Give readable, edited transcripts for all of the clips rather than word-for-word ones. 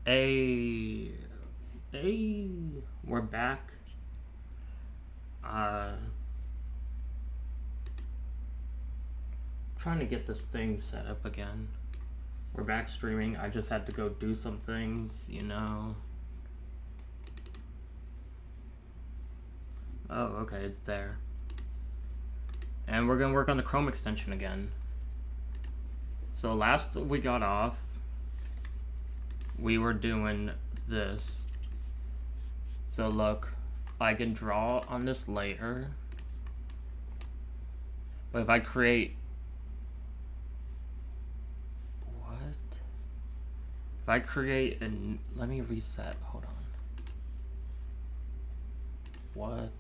Hey, hey, we're back. Trying to get this thing set up again. We're back streaming. I just had to go do some things, you know. Oh, okay, it's there. And we're gonna work on the Chrome extension again. So last we got off, we were doing this. So look, I can draw on this layer. But if I create... What? If I create an... Let me reset, hold on. What?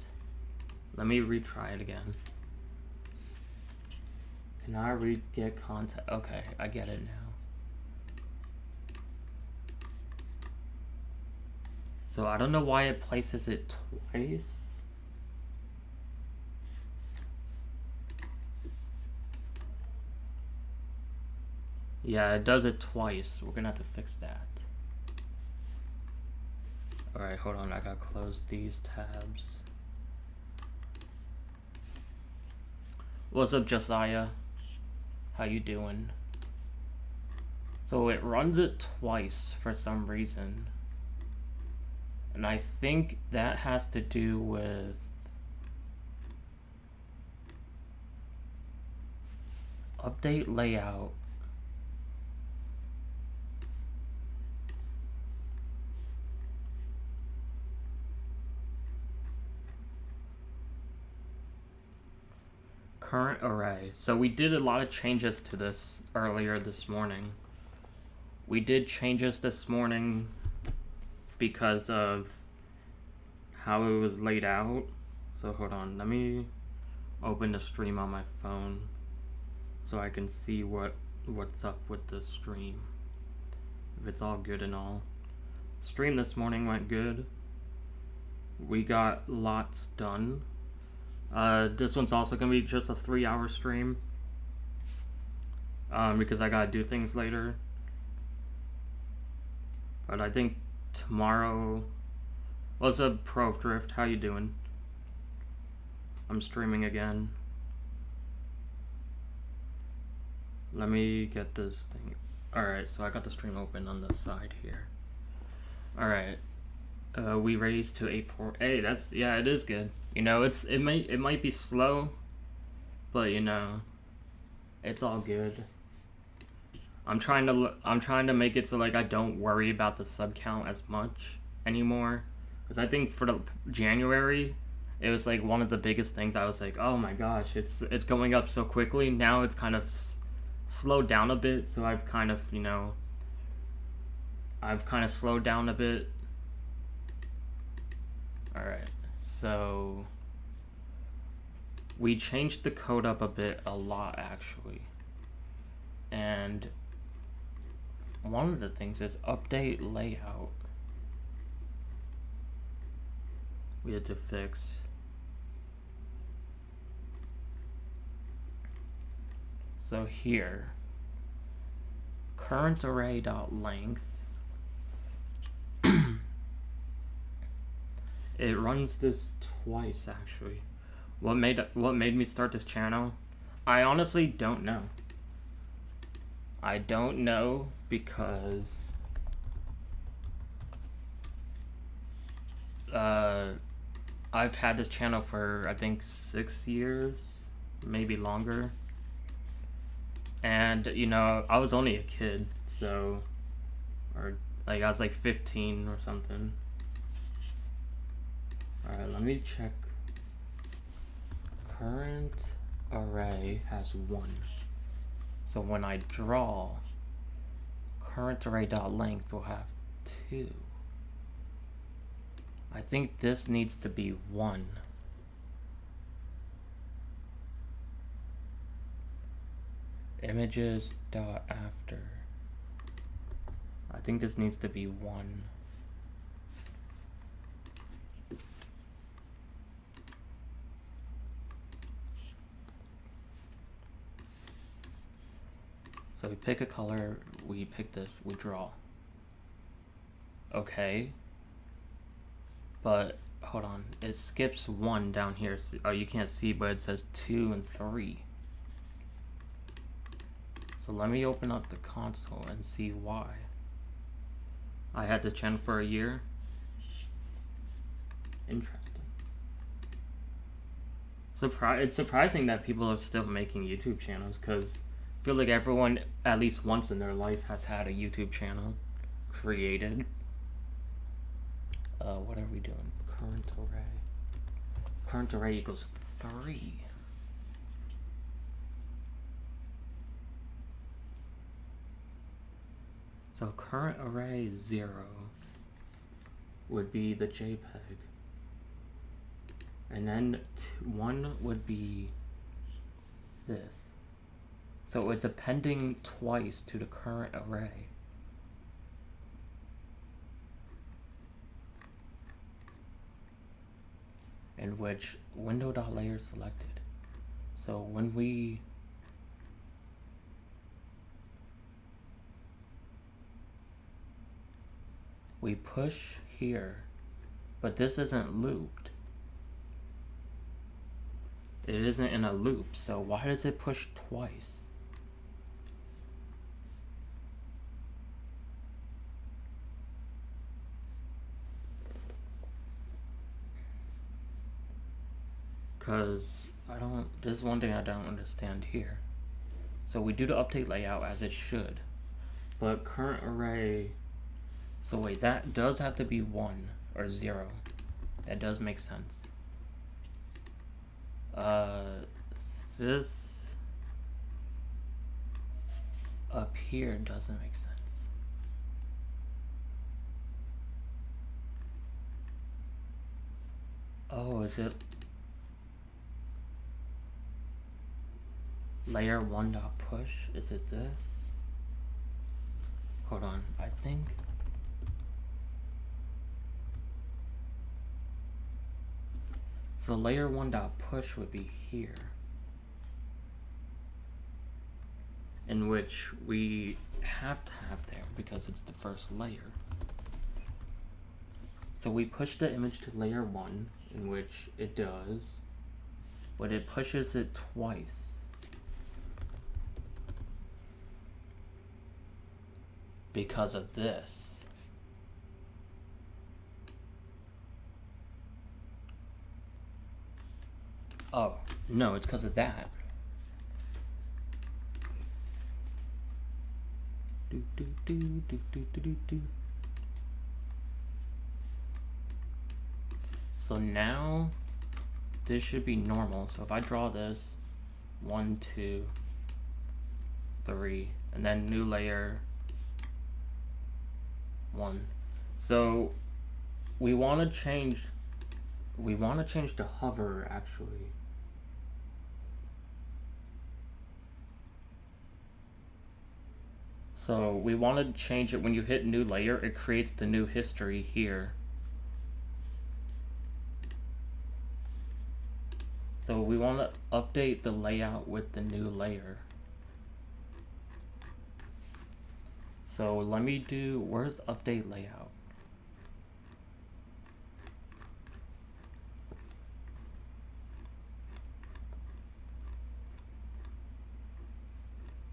Let me retry it again. Can I get content? Okay, I get it now. So I don't know why it places it twice. Yeah, it does it twice. We're gonna have to fix that. Alright, hold on. I gotta close these tabs. What's up, Josiah? How you doing? So it runs it twice for some reason. And I think that has to do with update layout. Current array. So we did a lot of changes to this earlier this morning. We did changes this morning because of how it was laid out. So hold on, let me open the stream on my phone so I can see what's up with the stream, if it's all good and all. Stream this morning went good. We got lots done. This one's also gonna be just a 3-hour stream because I gotta do things later. But I think tomorrow... What's up, Pro Drift? How you doing? I'm streaming again. Let me get this thing. Alright, so I got the stream open on the side here. Alright. We raised to 8.4. Hey, that's... Yeah, it is good. You know, it might be slow, but you know, it's all good. I'm trying to make it so like I don't worry about the sub count as much anymore, because I think for the January, it was like one of the biggest things. I was like, oh my gosh, it's going up so quickly. Now it's kind of slowed down a bit, so I've kind of, you know, slowed down a bit. All right. So we changed the code up a lot actually. And one of the things is update layout. We had to fix. So here, current array.length. It runs this twice actually. What made me start this channel? I honestly don't know. I don't know because I've had this channel for I think 6 years, maybe longer. And you know, I was only a kid, so, or like I was like 15 or something. Alright, let me check. Current array has 1. So when I draw, current array.length will have 2. I think this needs to be 1. Images.after. I think this needs to be 1. So we pick a color, we pick this, we draw. Okay. But hold on, it skips 1 down here. Oh, you can't see, but it says 2 and 3. So let me open up the console and see why. I had the channel for a year. Interesting. It's surprising that people are still making YouTube channels, because I feel like everyone at least once in their life has had a YouTube channel created. What are we doing? Current array. Current array equals 3. So current array 0 would be the JPEG. And then 1 would be this. So it's appending twice to the current array. In which window.layer selected. So when we push here, but this isn't looped. It isn't in a loop, so why does it push twice? Because this is one thing I don't understand here. So we do the update layout as it should, but current array, so wait, that does have to be 1 or 0. That does make sense. This up here doesn't make sense. Oh, is it layer 1.push? Is it this? Hold on, I think. So layer 1.push would be here, in which we have to have there because it's the first layer. So we push the image to layer 1, in which it does, but it pushes it twice. Because of this. Oh, no, it's because of that. So now this should be normal. So if I draw this 1, 2, 3, and then new layer 1. So we want to change the hover actually. So we want to change it when you hit new layer, it creates the new history here. So we want to update the layout with the new layer. So let me do, where's update layout?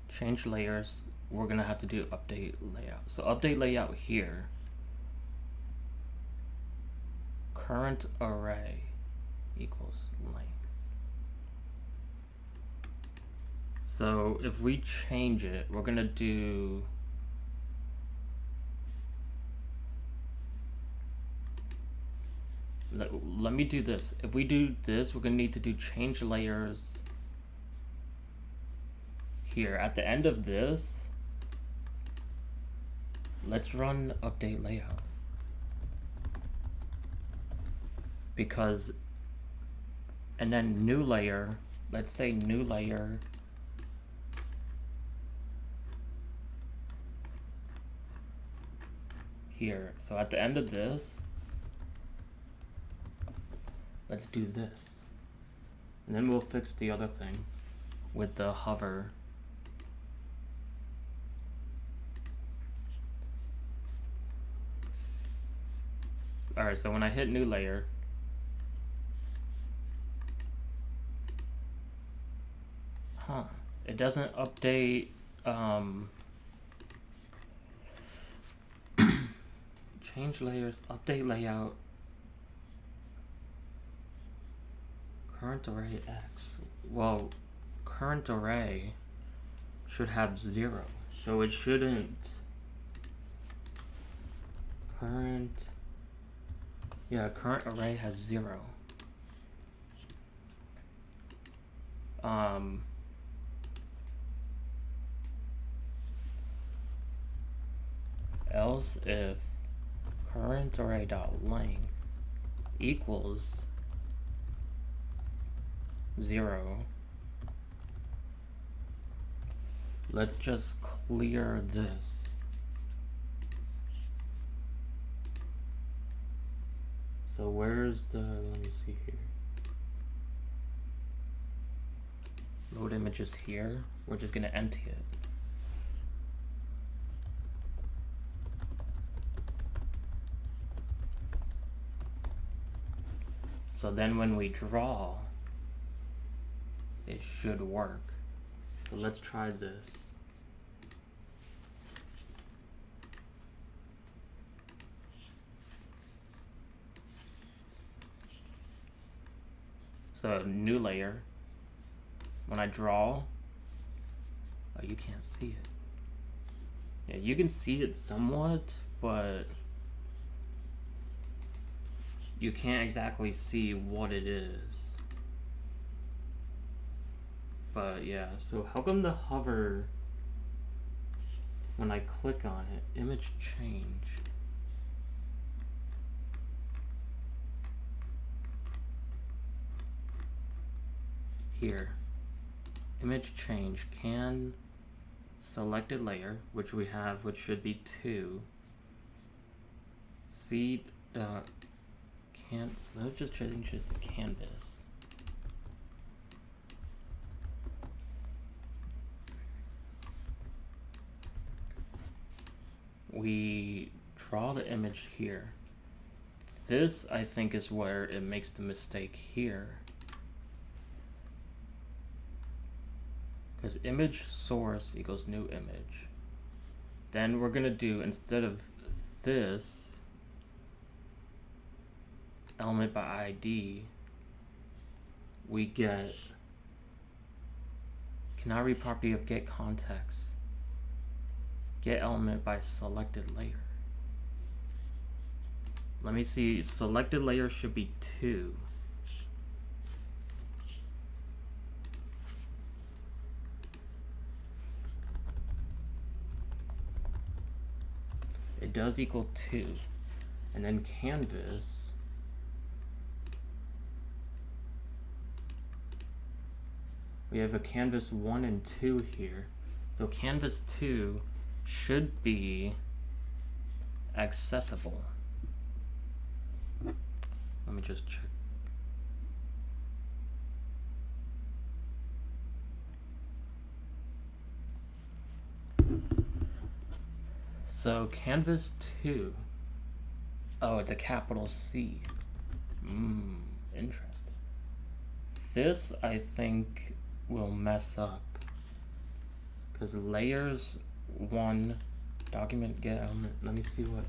Change layers, we're gonna have to do update layout. So update layout here. Current array equals length. So if we change it, we're gonna do let me do this. If we do this, we're gonna need to do change layers here. At the end of this, let's run update layout. Because, and then new layer, let's say new layer here. So at the end of this, let's do this. And then we'll fix the other thing with the hover. Alright, so when I hit new layer, it doesn't update change layers, update layout, current array X. Well, current array should have 0, so it shouldn't. Current array has 0. Else if current array dot length equals 0, let's just clear this. So where's the, let me see here. Load images here. We're just gonna empty it. So then when we draw, it should work. So let's try this. So new layer. When I draw, oh, you can't see it. Yeah, you can see it somewhat, but you can't exactly see what it is. But yeah, so how come the hover, when I click on it, image change? Here, image change, can selected layer, which we have, which should be 2, c dot can't, let's just change this to canvas. We draw the image here. This, I think, is where it makes the mistake here. Because image source equals new image. Then we're gonna do, instead of this, element by ID, we get cannot read property of get context. Get element by selected layer. Let me see, selected layer should be 2. It does equal 2. And then canvas, we have a canvas 1 and 2 here. So canvas 2 should be accessible. Let me just check. So canvas 2, oh, it's a capital C. Interesting. This, I think, will mess up, because layers 1 document get element, let me see what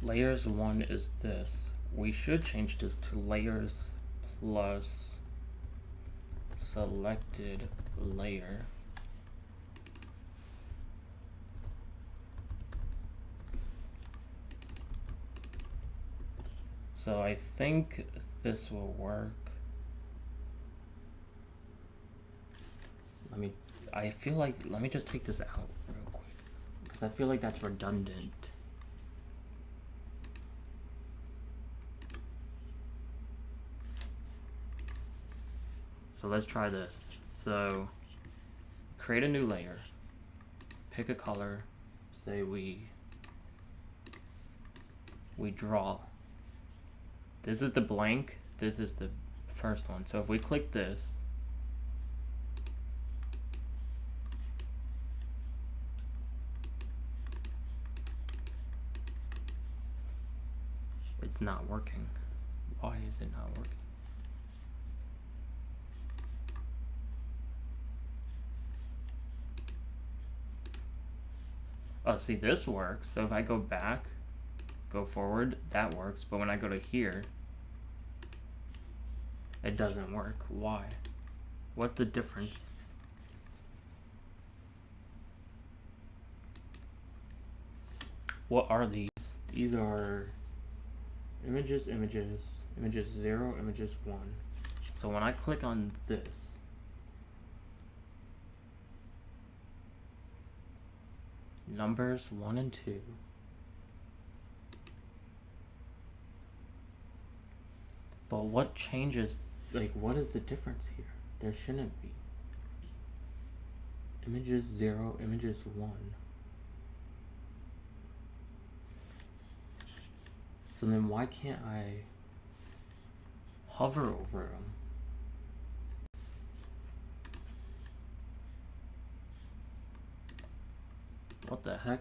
layers 1 is. This, we should change this to layers plus selected layer. So I think this will work. I feel like, let me just take this out real quick, because I feel like that's redundant. So let's try this. So create a new layer, pick a color, say we draw. This is the blank, this is the first one. So if we click this, not working. Why is it not working? Oh, see, this works. So if I go back, go forward, that works. But when I go to here, it doesn't work. Why? What's the difference? What are these? These are images, images, images 0, images 1. So when I click on this, numbers 1 and 2, but what changes, like what is the difference here? There shouldn't be. Images 0, images 1. So then why can't I hover over them? What the heck?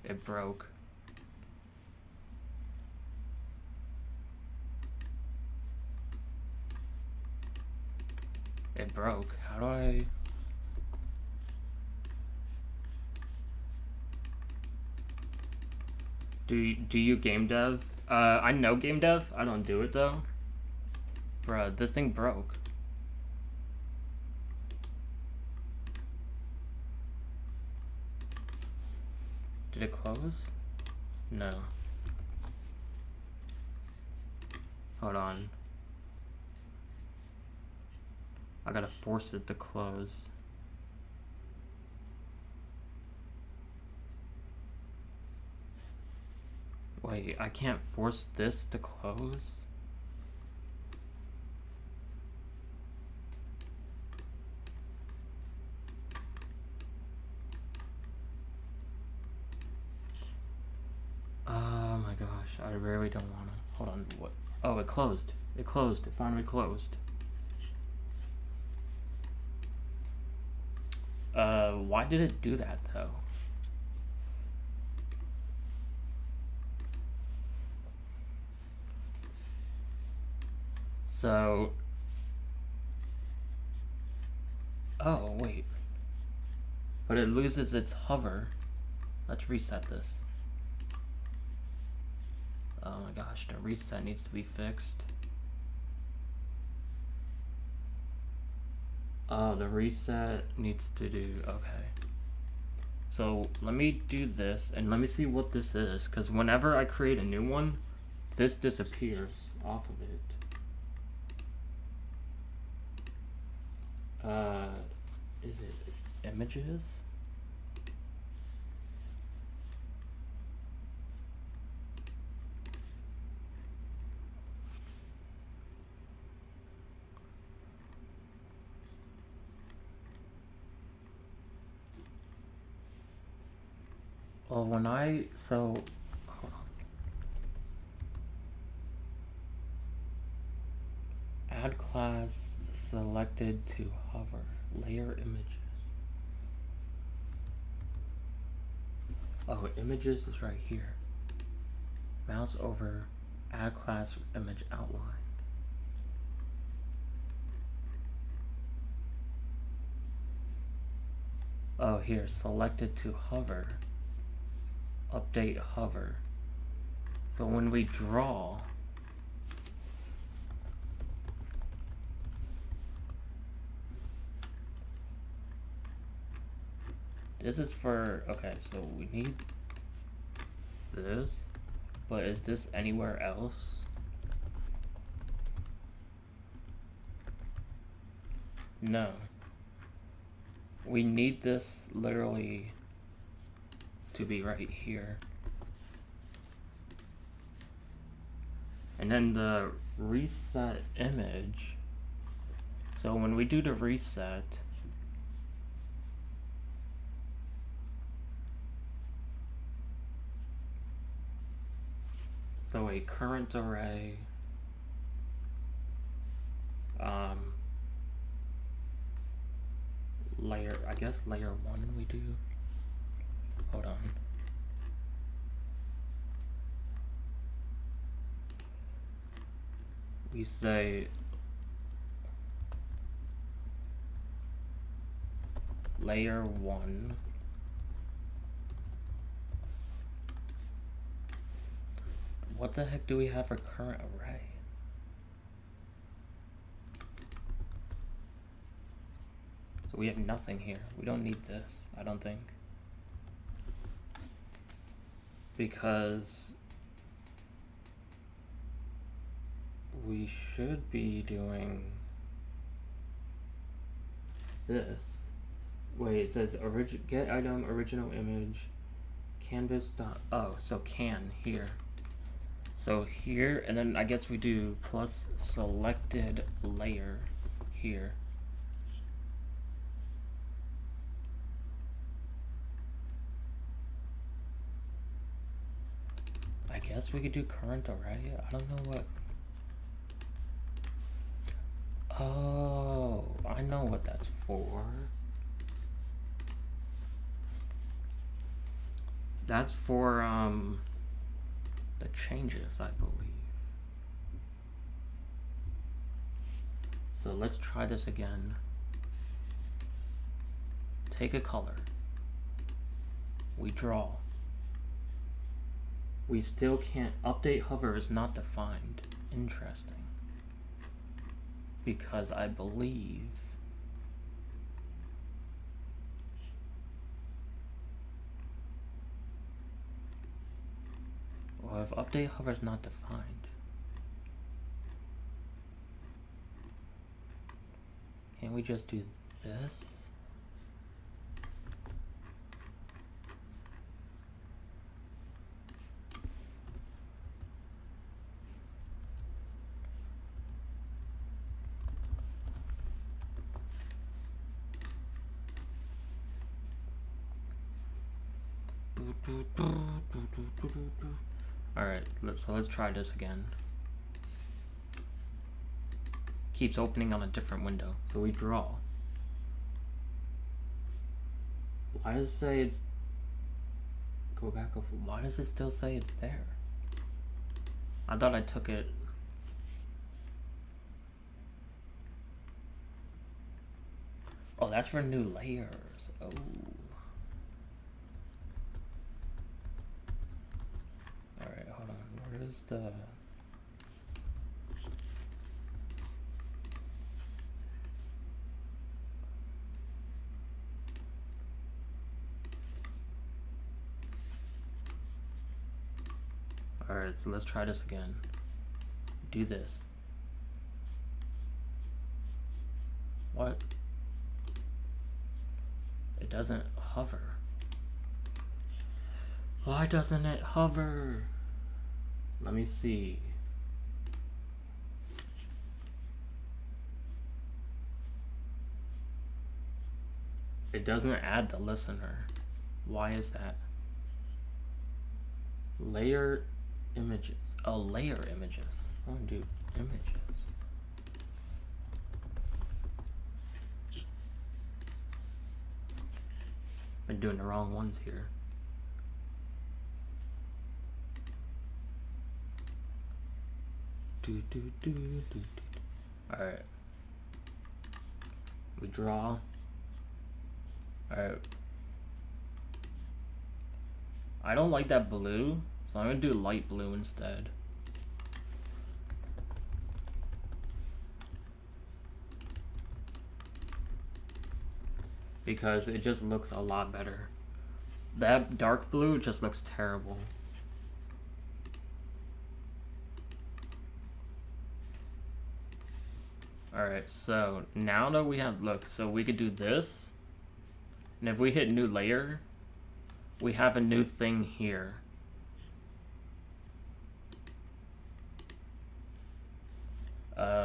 It broke. It broke. How do I... Do you game dev? I know game dev. I don't do it though. Bruh, this thing broke. Did it close? No. Hold on. I gotta force it to close. Wait, I can't force this to close? Oh my gosh, I really don't wanna. Hold on, what? Oh, it closed. It closed. It finally closed. Why did it do that though? So, oh wait, but it loses its hover. Let's reset this. Oh my gosh, the reset needs to be fixed. Oh, the reset needs to do, okay. So let me do this and let me see what this is, because whenever I create a new one, this disappears off of it. Is it images? Well, when I, so, hold on. Add class selected to hover, layer images. Oh, images is right here. Mouse over, add class image outline. Oh, here, selected to hover. Update hover. So when we draw, this is for, okay, so we need this, but is this anywhere else? No. We need this literally to be right here. And then the reset image, so when we do the reset, so a current array, layer, I guess layer 1 we do. Hold on. we say layer 1. What the heck do we have for current array? So we have nothing here. We don't need this, I don't think. Because we should be doing this. Wait, it says get item original image canvas dot, oh, so can here. So here, and then I guess we do plus selected layer here. I guess we could do current array. I don't know what. Oh, I know what that's for. That's for the changes, I believe. So let's try this again. Take a color. We draw. We still can't update hover is not defined. Interesting. Because I believe well, if update hover is not defined, can't we just do this? Alright, let's try this again. Keeps opening on a different window. So we draw. Why does it say it's... Go back over. Why does it still say it's there? I thought I took it... Oh, that's for new layers. Oh. Alright, hold on. Where is the... Alright, so let's try this again. Do this. What? It doesn't hover. Why doesn't it hover? Let me see. It doesn't add the listener. Why is that? Layer images. Oh, layer images. I want to do images. Been doing the wrong ones here. Alright. We draw. Alright. I don't like that blue, so I'm gonna do light blue instead. Because it just looks a lot better. That dark blue just looks terrible. Alright, so now that we have, look, so we could do this, and if we hit new layer, we have a new thing here.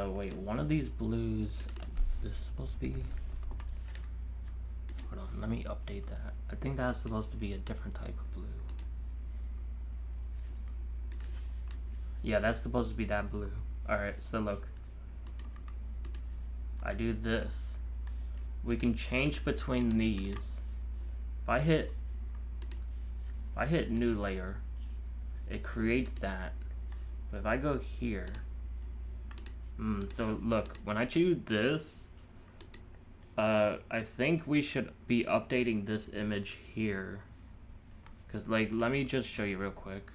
Wait, one of these blues, this is supposed to be, hold on, let me update that. I think that's supposed to be a different type of blue. Yeah, that's supposed to be that blue. Alright, so look. I do this. We can change between these. If I hit new layer, it creates that. But if I go here, So look, when I choose this, I think we should be updating this image here. Cause like, let me just show you real quick.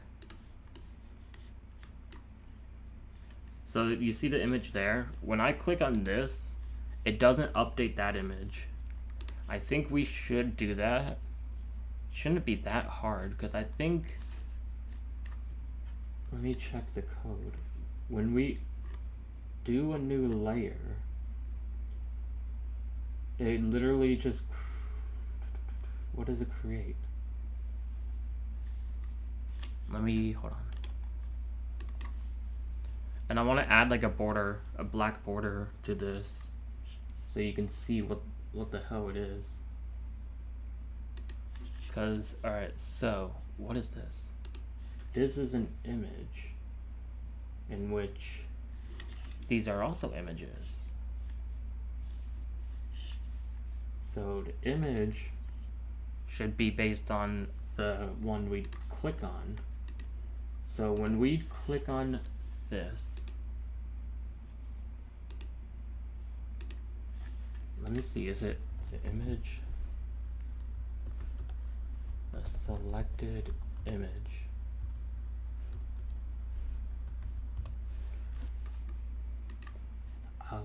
So you see the image there? When I click on this, it doesn't update that image. I think we should do that. Shouldn't be that hard, because I think... Let me check the code. When we do a new layer, it literally just... What does it create? Let me... Hold on. And I want to add like a border, a black border to this, so you can see what the hell it is. Because, alright, so, what is this? This is an image in which these are also images. So the image should be based on the one we click on. So when we click on this, let me see, is it the image? A selected image.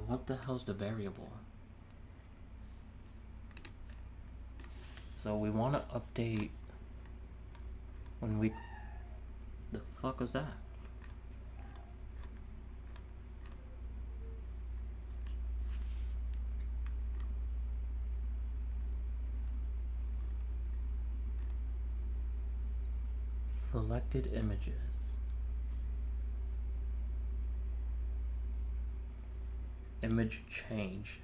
What the hell's the variable? So we want to update when we... The fuck was that? Selected images. Image change.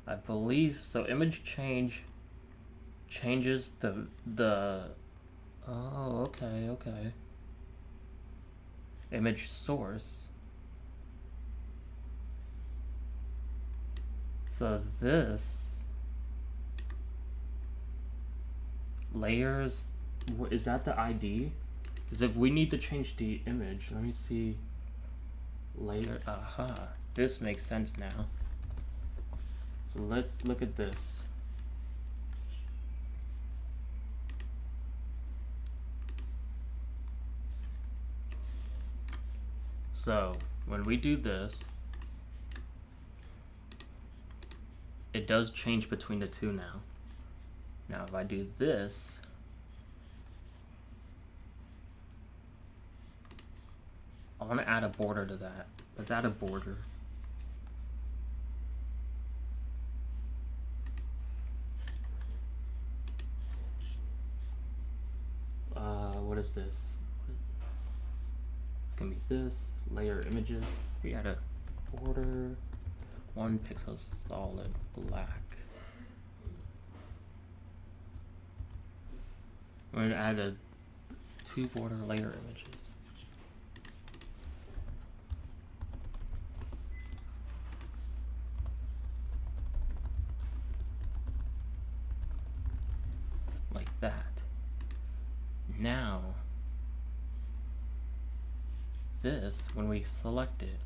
I believe so. Image change changes the oh, okay. Image source. So this layers, is that the ID? Because if we need to change the image, let me see. Layer, aha. This makes sense now. So let's look at this. So when we do this, it does change between the two now. Now if I do this, I want to add a border to that. Let's add a border. What is this? It's gonna be this, layer images. We add a border, 1 pixel solid black. We're gonna add a 2 border layer images. Like that. Now, this, when we select it,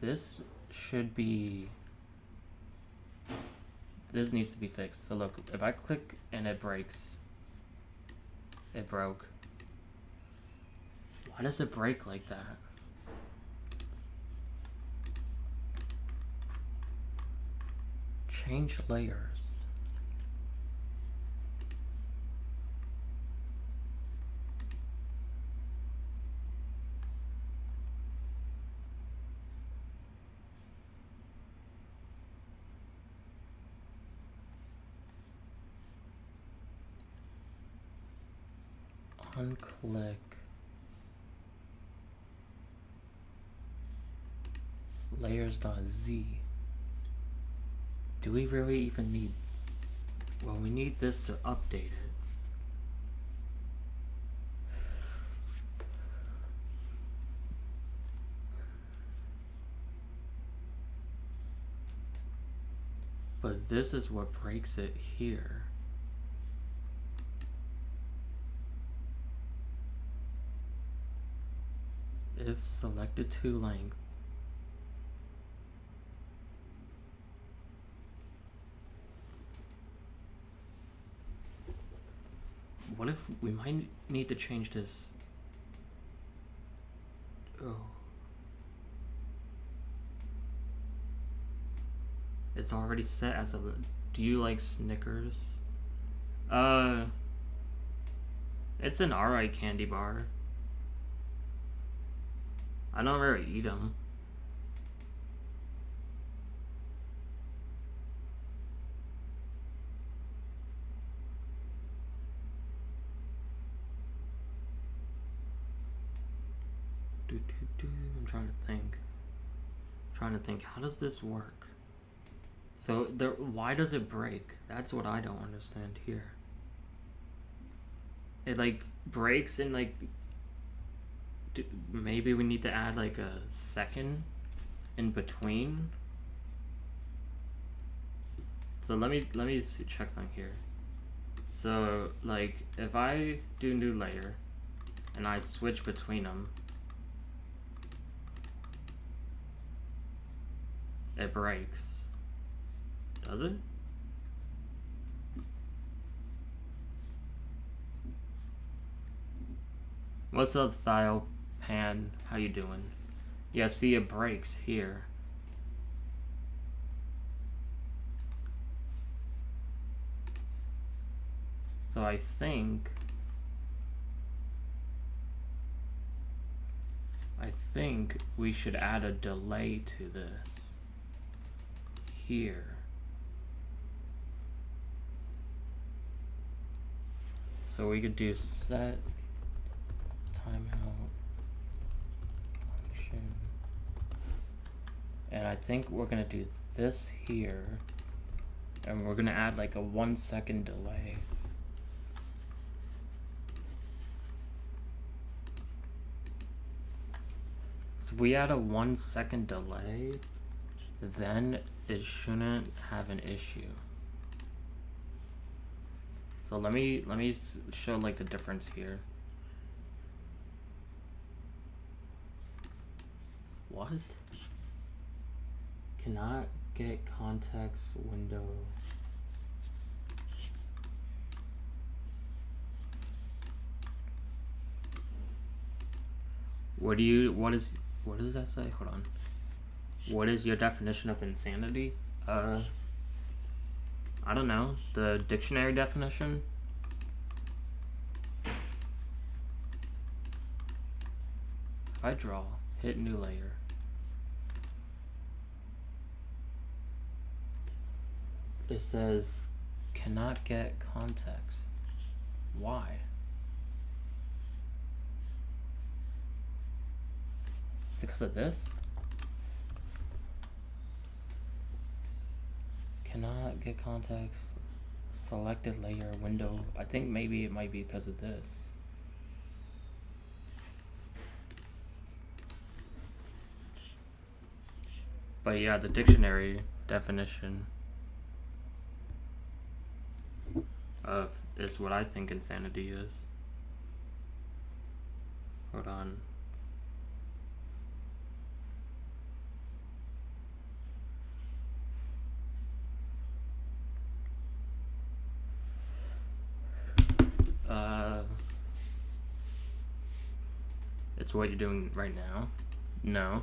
this should be, this needs to be fixed. So look, if I click and it breaks, it broke. Why does it break like that? Change layers. Unclick. Layers.z. Do we really even need... Well, we need this to update it. But this is what breaks it here. If selected to length. What if we might need to change this? Oh. It's already set as a... Do you like Snickers? It's an alright candy bar. I don't really eat them. I'm trying to think. How does this work? So why does it break? That's what I don't understand here. It like breaks and like maybe we need to add like a second in between. So let me check something here. So like if I do new layer and I switch between them, it breaks. Does it? What's up, Thio Pan? How you doing? Yeah, see, it breaks here. So I think we should add a delay to this here. So we could do set timeout function, and I think we're gonna do this here, and we're gonna add like a 1 second delay. So if we add a 1 second delay, then it shouldn't have an issue. So let me show like the difference here. What? Cannot get context window. What does that say? Hold on. What is your definition of insanity? I don't know. The dictionary definition? If I draw, hit new layer. It says, cannot get context. Why? Is it because of this? Cannot get context, selected layer, window. I think maybe it might be because of this. But yeah, the dictionary definition of is what I think insanity is. Hold on. It's what you're doing right now? No.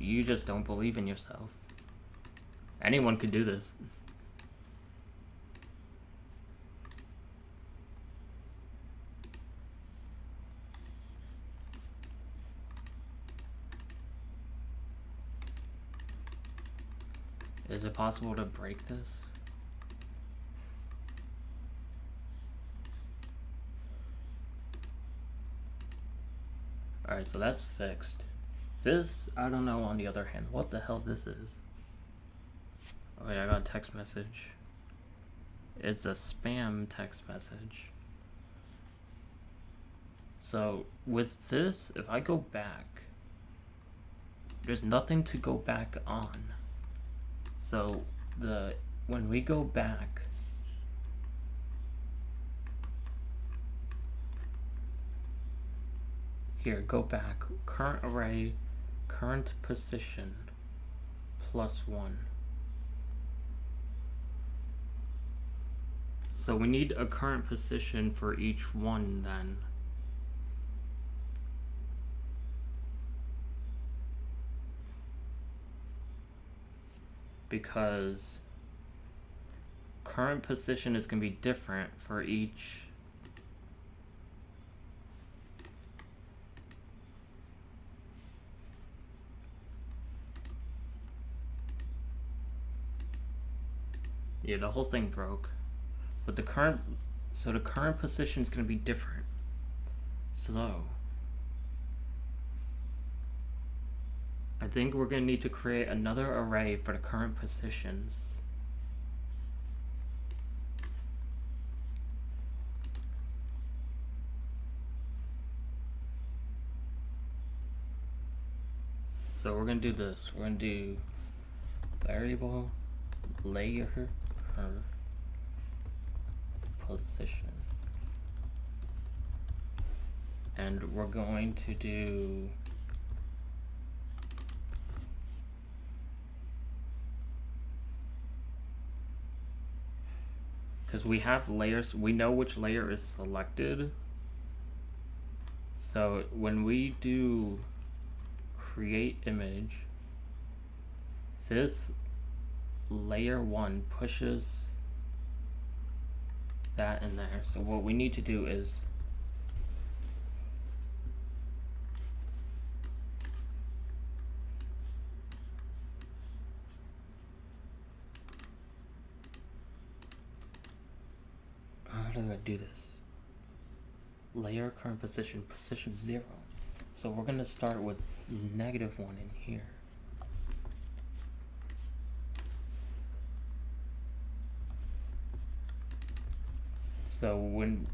You just don't believe in yourself. Anyone could do this. Is it possible to break this? Alright, so that's fixed. This, I don't know on the other hand, what the hell this is. Oh yeah, I got a text message. It's a spam text message. So, with this, if I go back, there's nothing to go back on. So, when we go back, Here, go back. Current array, current position, +1. So we need a current position for each one then. Because current position is going to be different for each yeah, the whole thing broke. But the current position is going to be different. So I think we're going to need to create another array for the current positions. So we're going to do this. We're going to do variable layer curve position. And we're going to do because we have layers, we know which layer is selected. So when we do create image, this layer 1 pushes that in there. So what we need to do is how do I do this? Layer current position 0. So we're going to start with -1 in here. So when,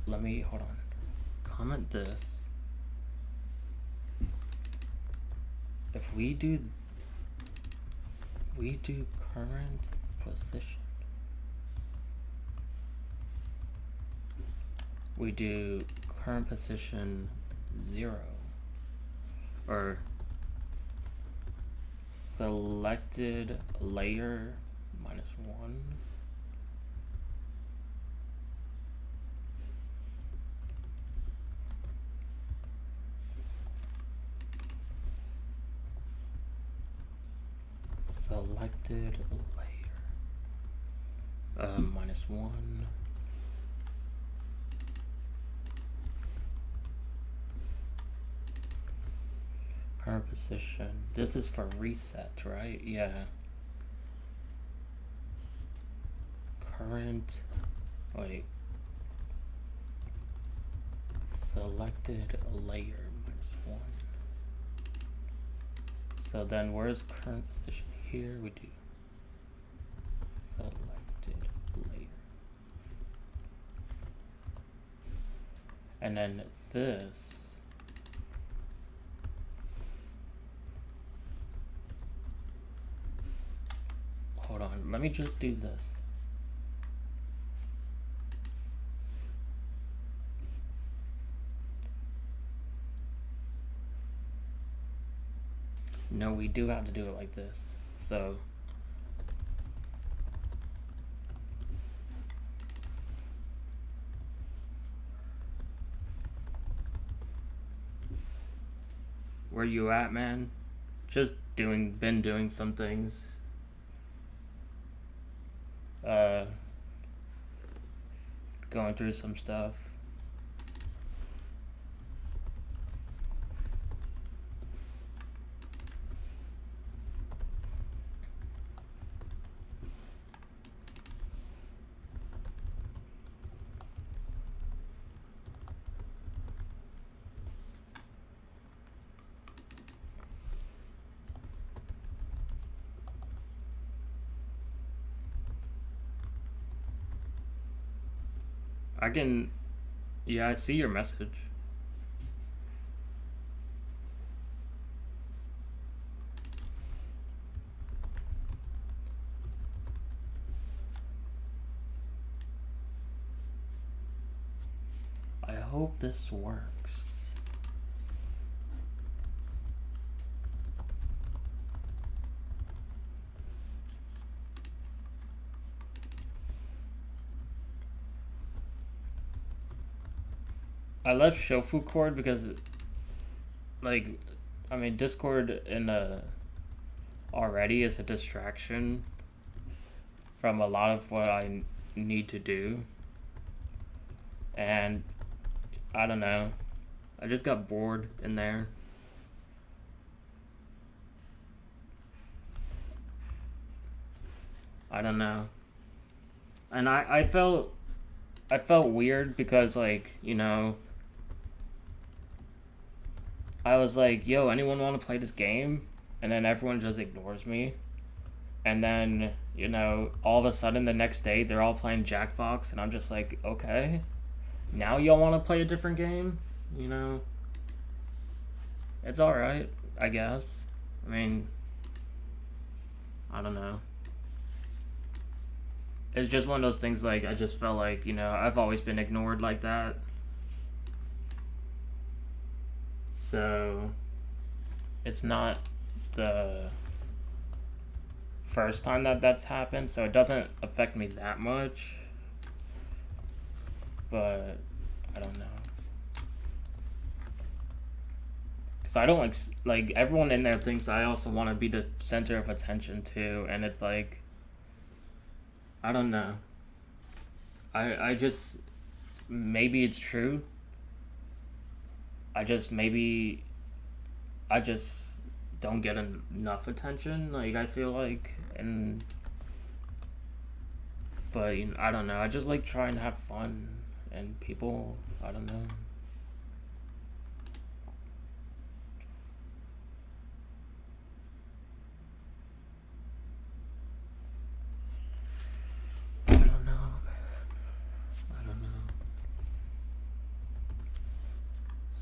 let me, hold on, comment this. If we do current position, we do current position 0, or selected layer -1. Selected layer -1. Current position. This is for reset, right? Yeah. Current. Wait. Selected layer -1. So then, where's current position? Here we do selected layer, and then this. Hold on, let me just do this. No, we do have to do it like this. So where you at, man? Just been doing some things. Going through some stuff. Yeah, I see your message. I hope this works. I left Shofu Chord because, like, I mean, Discord already is a distraction from a lot of what I need to do. And I don't know. I just got bored in there. I don't know. And I felt weird because, like, you know, I was like, yo, anyone want to play this game? And then everyone just ignores me. And then, you know, all of a sudden the next day they're all playing Jackbox, and I'm just like, okay, now y'all want to play a different game? You know, it's alright, I guess. I mean, I don't know. It's just one of those things, like, I just felt like, you know, I've always been ignored like that. So, it's not the first time that that's happened, so it doesn't affect me that much. But, I don't know. Because I don't, like, everyone in there thinks I also want to be the center of attention, too, and it's like, I don't know. I just, maybe it's true. I just don't get enough attention. Like, I feel like, but you know, I don't know. I just like trying to have fun, and people, I don't know.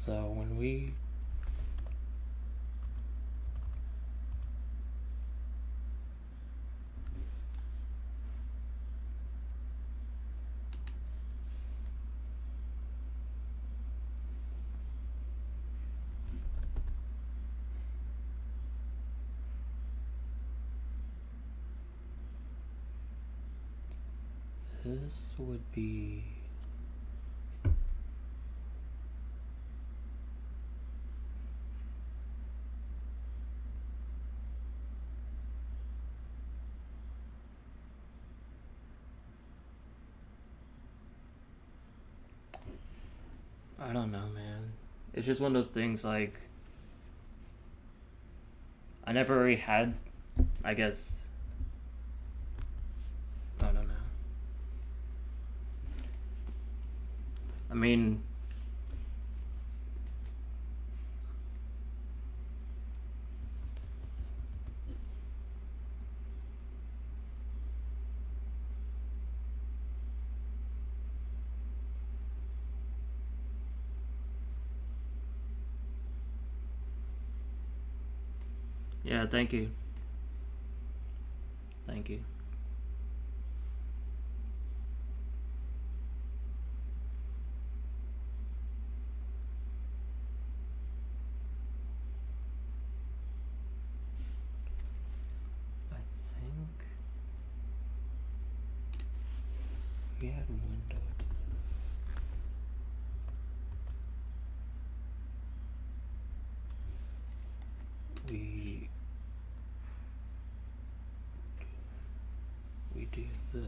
So when we this would be I don't know, man. It's just one of those things, like, I never really had, I guess, I don't know. I mean, yeah, thank you. Thank you. I think we had window. We do this.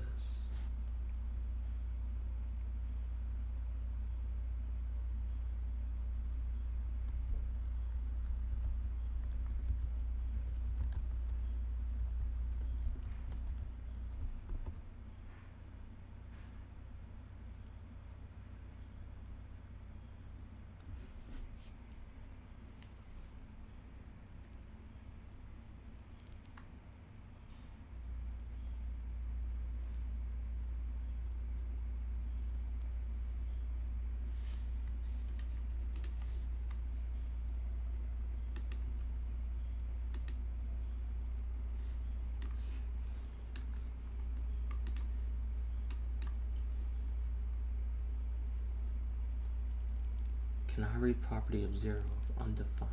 Can I read property of 0 of undefined?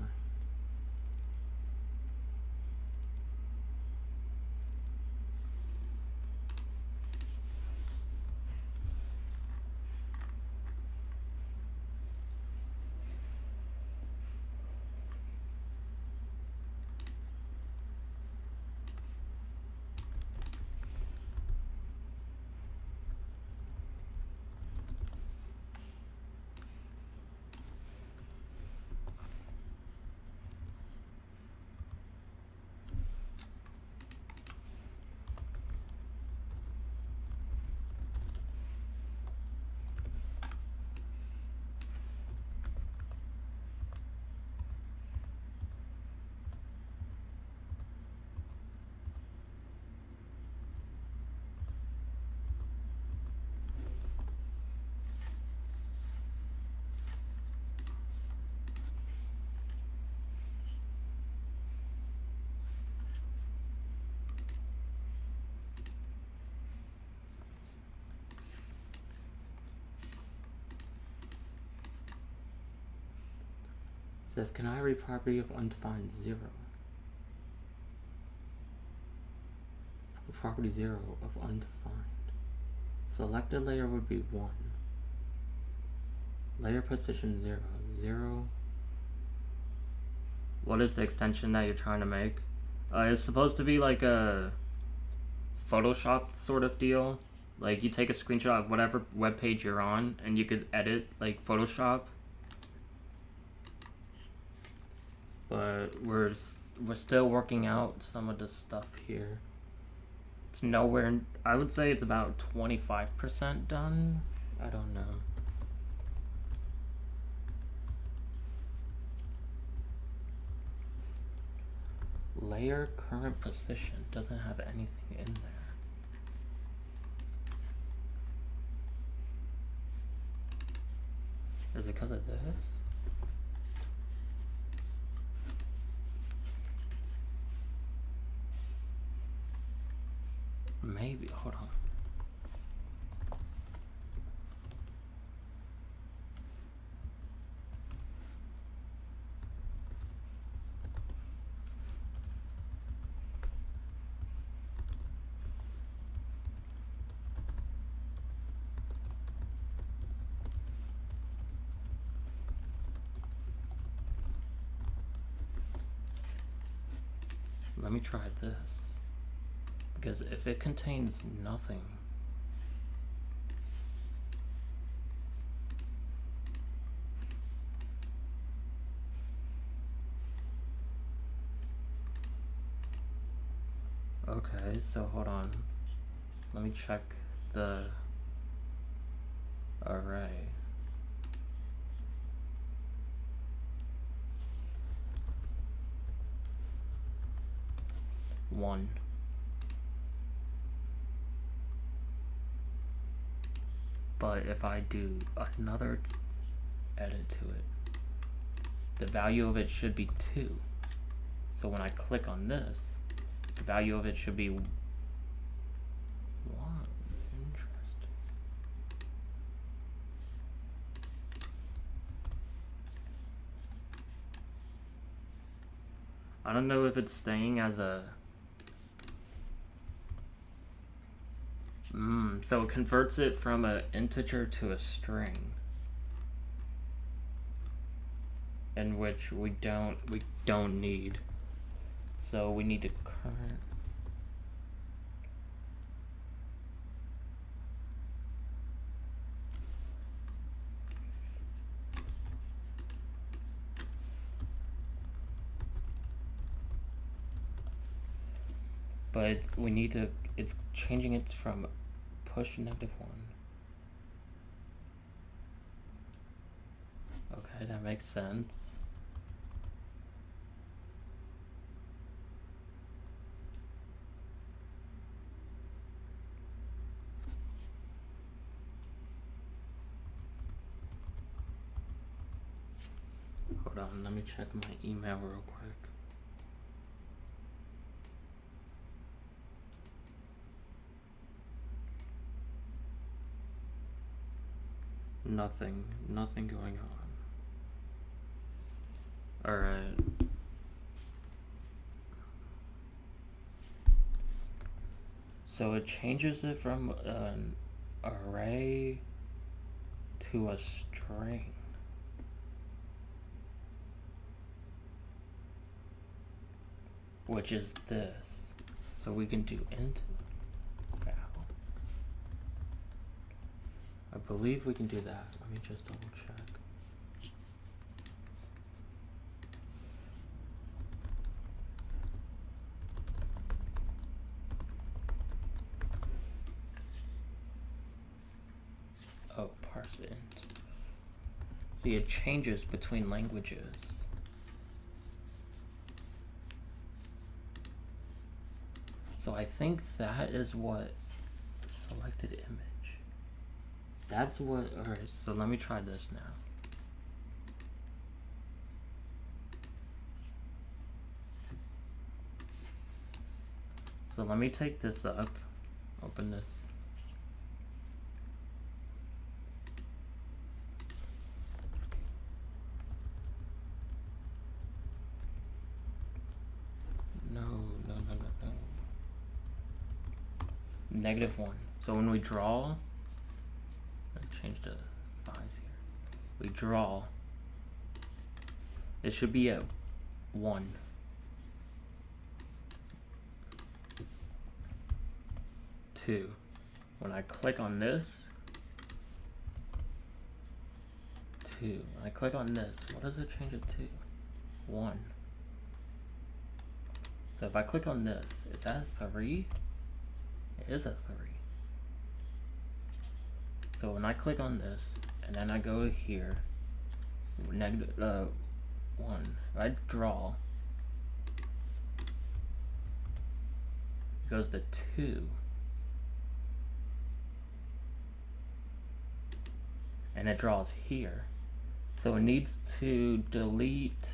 Says, can I read property of undefined 0? Property 0 of undefined. Selected layer would be 1. Layer position 0. 0. What is the extension that you're trying to make? It's supposed to be like a Photoshop sort of deal. Like you take a screenshot of whatever web page you're on and you could edit like Photoshop. But we're still working out some of the stuff here. It's nowhere, I would say it's about 25% done. I don't know. Layer current position doesn't have anything in there. Is it because of this? Maybe, hold on. Let me try this. Because if it contains nothing, okay, so hold on. Let me check the array. One. But if I do another edit to it, the value of it should be 2. So when I click on this, the value of it should be 1. Interesting. I don't know if it's staying as a so it converts it from an integer to a string, in which we don't need. So we need to current. But we need to, it's changing it from push -1. Okay, that makes sense. Hold on, let me check my email real quick. Nothing going on. Alright. So it changes it from an array to a string. Which is this. So we can do int val. I believe we can do that. Let me just double check. Oh, parse int. See, it changes between languages. So I think that is what selected image. That's what, alright, so let me try this now. So let me take this up, open this. -1. So when we draw, let's change the size here. We draw, it should be at 1. Two. When I click on this, 2. When I click on this, what does it change it to? 1. So if I click on this, is that 3? It is a 3. So when I click on this, and then I go here, -1, if I draw, it goes to 2. And it draws here. So it needs to delete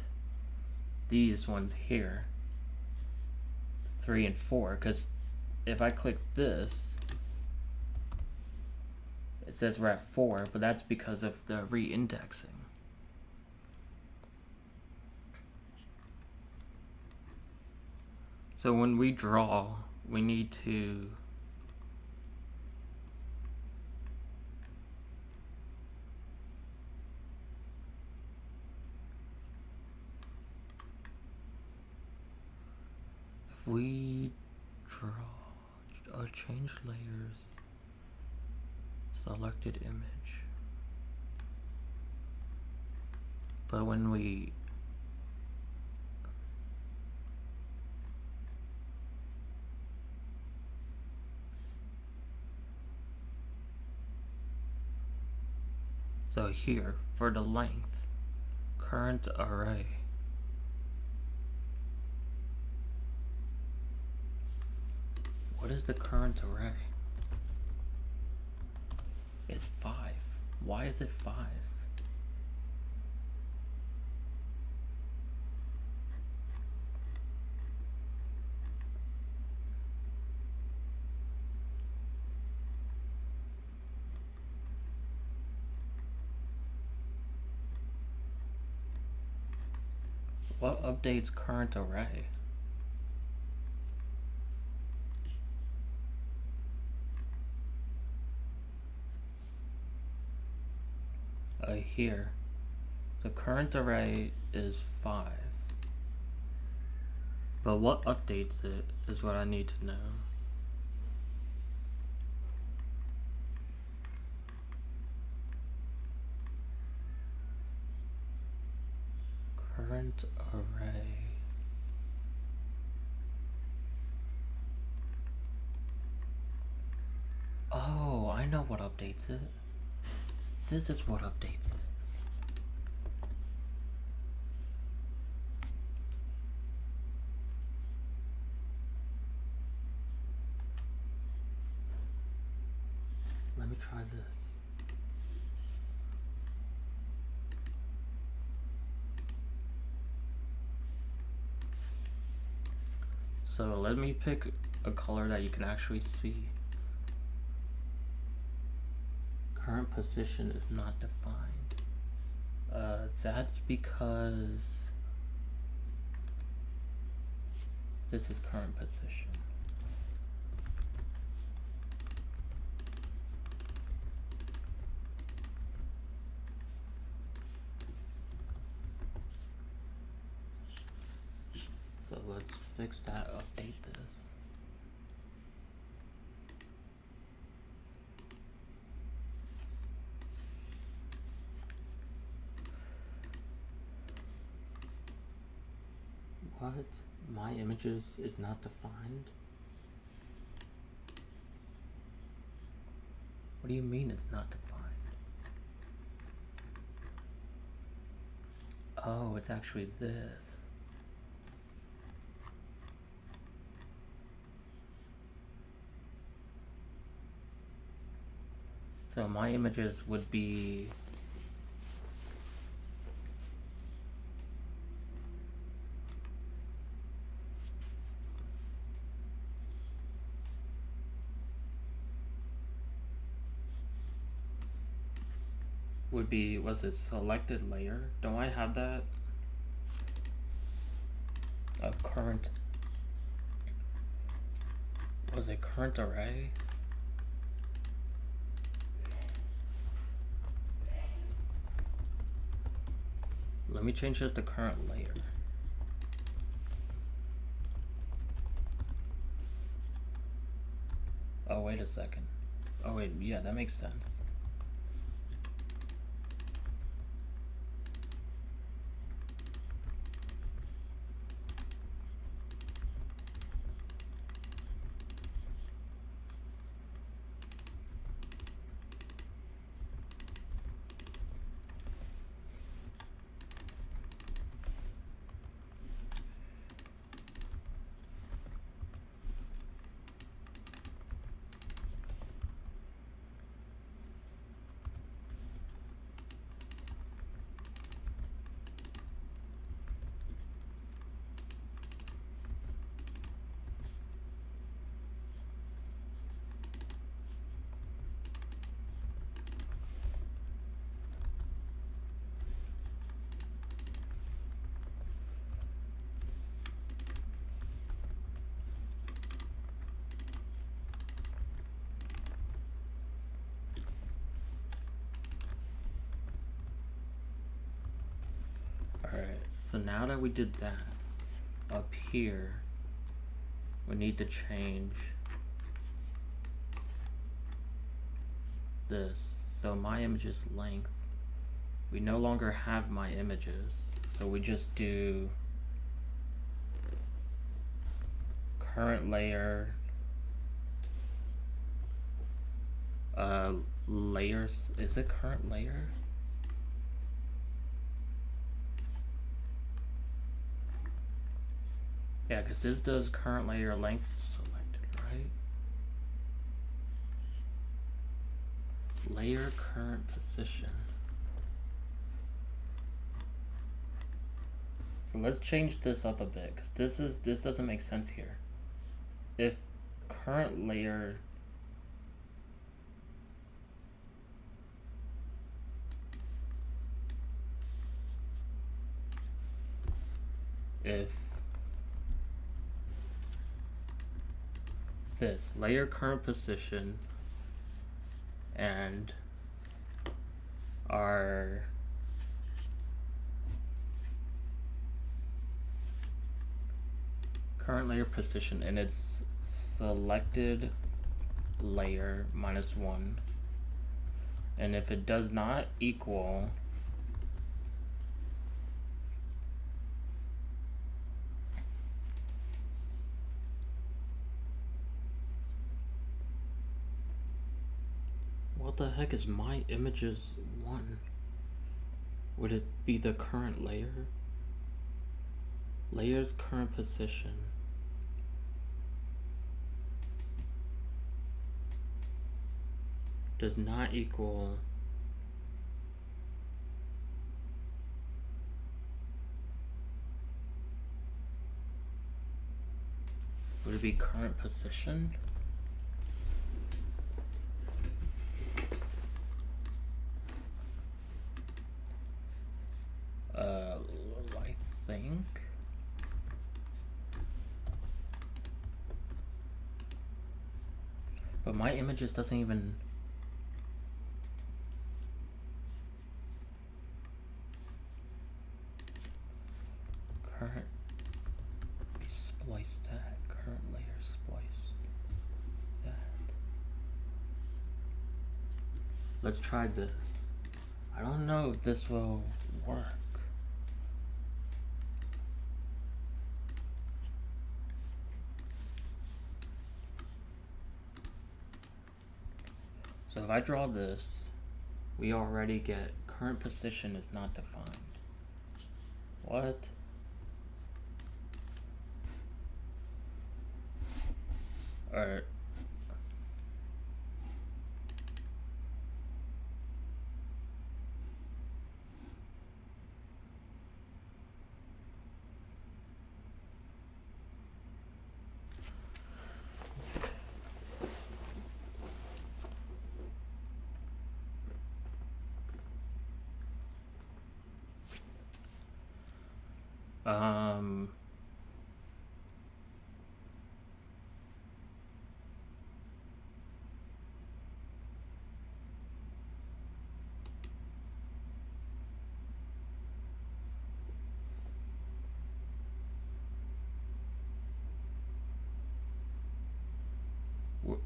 these ones here, 3 and 4, because if I click this, it says we're at 4, but that's because of the re-indexing. So when we draw, we need to we draw or change layers, selected image. But when we so here for the length, current array. What is the current array? It's 5. Why is it 5? What updates current array? Here, the current array is 5. But what updates it is what I need to know. Current array. Oh, I know what updates it. This is what updates it. Let me try this. So let me pick a color that you can actually see. Current position is not defined. That's because this is current position. So let's fix that, update this. What? My images is not defined? What do you mean it's not defined? Oh, it's actually this. So my images would be was it selected layer? Don't I have that? A current, was it current array? let me change this to current layer. Oh, wait a second. Oh, wait, yeah, that makes sense. Alright, so now that we did that, up here, we need to change this. So my image's length, we no longer have my images, so we just do current layer, layers, is it current layer? Yeah, because this does current layer length selected, right? Layer current position. So let's change this up a bit, because this doesn't make sense here. If current layer if this layer current position and our current layer position and its selected layer -1, and if it does not equal what the heck is my images 1? Would it be the current layer? Layer's current position. Does not equal would it be current position? I think. But my images doesn't even current splice that, current layer splice that. Let's try this. I don't know if this will work. So if I draw this, we already get current position is not defined. What? Alright.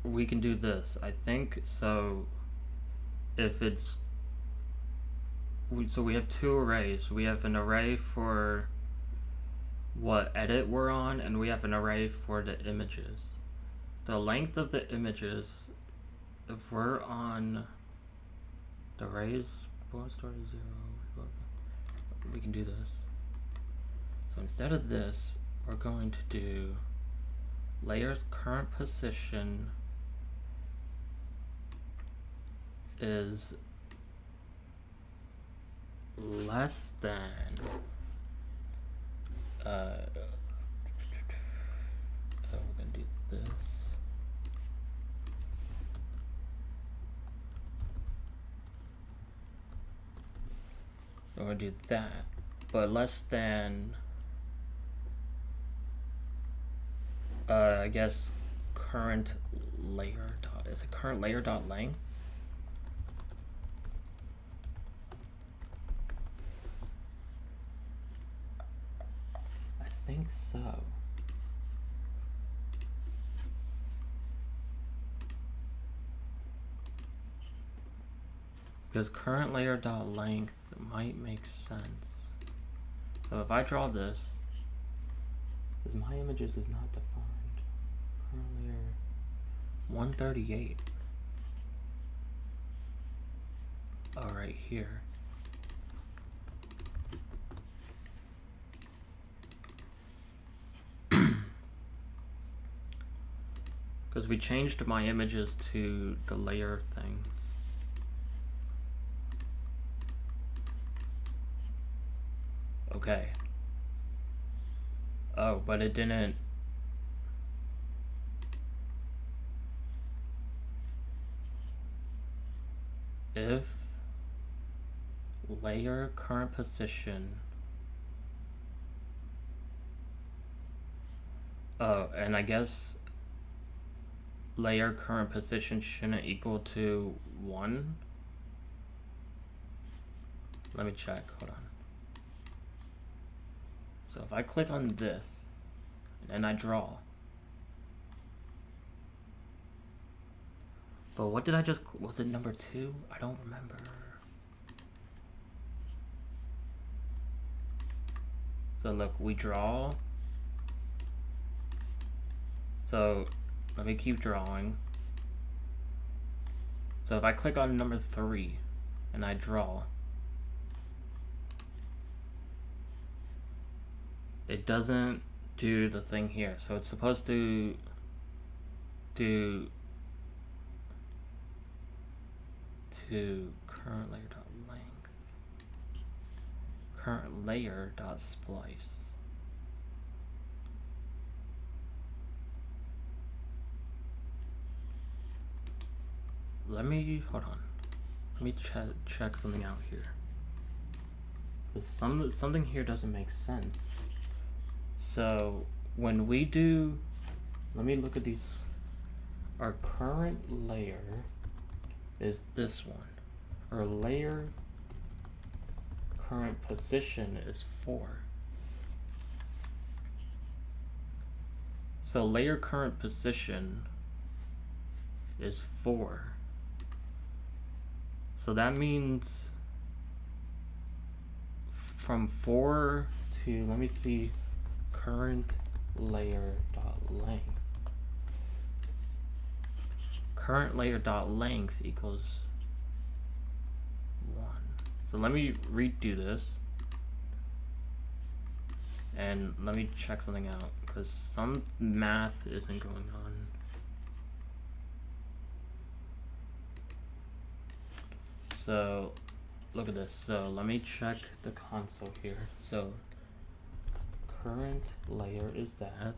we can do this. I think so. If it's so we have two arrays. We have an array for what edit we're on, and we have an array for the images. The length of the images, if we're on the arrays, start at 0, we can do this. So instead of this, we're going to do layers current position is less than we're gonna do this. We're gonna do that, but less than I guess current layer dot, is it current layer dot length? I think so. Because current layer dot length might make sense. So if I draw this, because my images is not defined. Current layer 138. Oh, right here. Because we changed my images to the layer thing. Okay. Oh, but it didn't. If layer current position. Oh, and I guess layer current position shouldn't equal to 1. Let me check, hold on. So if I click on this, and I draw. But what did I just, was it number 2? I don't remember. So look, we draw. So let me keep drawing. So if I click on number 3 and I draw, it doesn't do the thing here. So it's supposed to do to current layer dot length, current layer dot splice. Let me, hold on. Let me check something out here. Because something here doesn't make sense. So when we do, let me look at these. Our current layer is this one. Our layer current position is 4. So layer current position is 4. So that means from 4 to, let me see, current layer dot length. Current layer dot length equals 1. So let me redo this. And let me check something out, because some math isn't going on. So look at this. So let me check the console here. So current layer is that.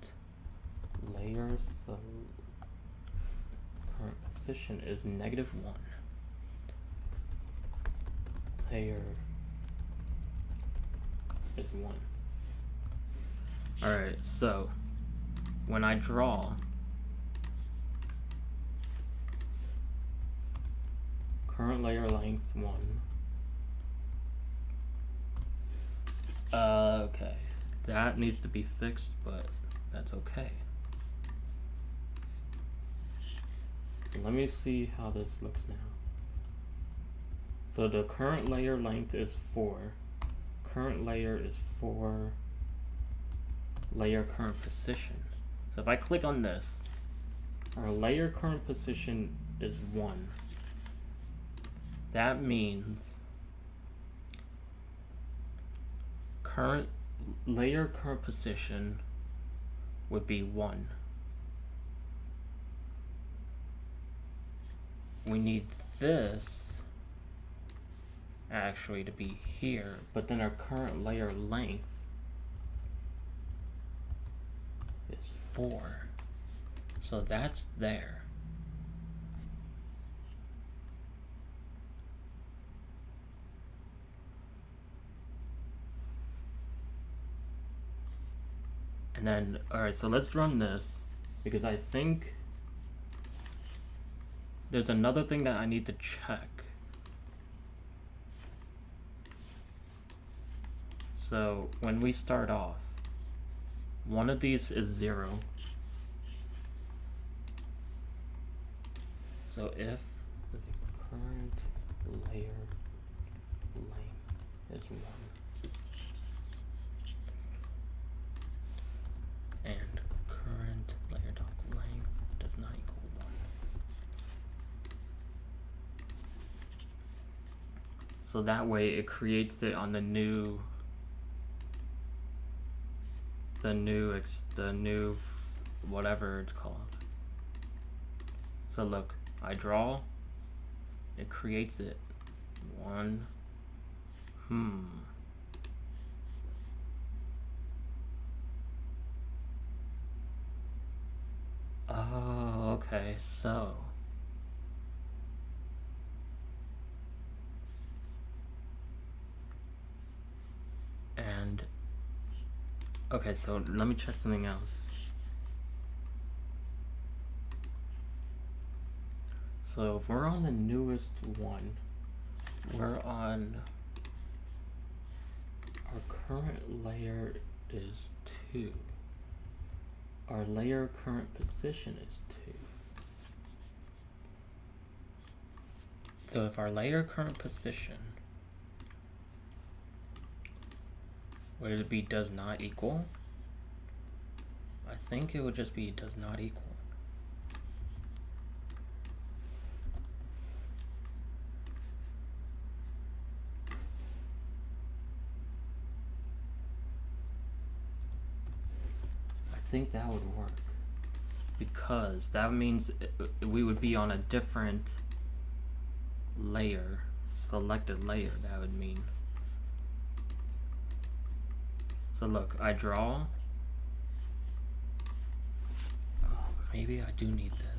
Layer, so current position is -1. Layer is 1. Alright, so when I draw, current layer length 1. Okay. That needs to be fixed, but that's okay. Let me see how this looks now. So the current layer length is 4. Current layer is 4. Layer current position. So if I click on this, our layer current position is 1. That means layer current position would be 1. We need this actually to be here, but then our current layer length is 4. So that's there. And then, alright, so let's run this, because I think there's another thing that I need to check. So when we start off, one of these is 0. So if the current layer length is 1, and current layer dot length does not equal 1. So that way it creates it on the new whatever it's called. So look, I draw, it creates it. 1. Oh, okay, so and okay, so let me check something else. So if we're on the newest one, we're on our current layer is 2. Our layer current position is 2. So if our layer current position, would it be does not equal? I think it would just be does not equal. I think that would work, because that means we would be on a different layer, selected layer, that would mean. So look, I draw. Oh, maybe I do need this.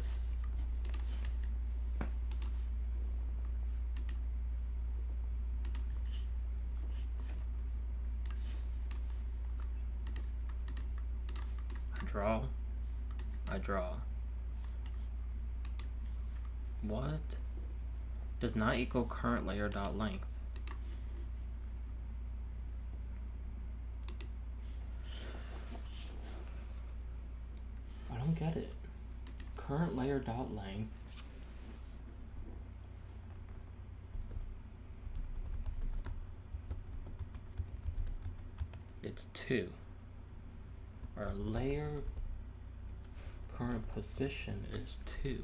I draw. What? Does not equal current layer dot length. I don't get it. Current layer dot length it's 2. Our layer current position is 2.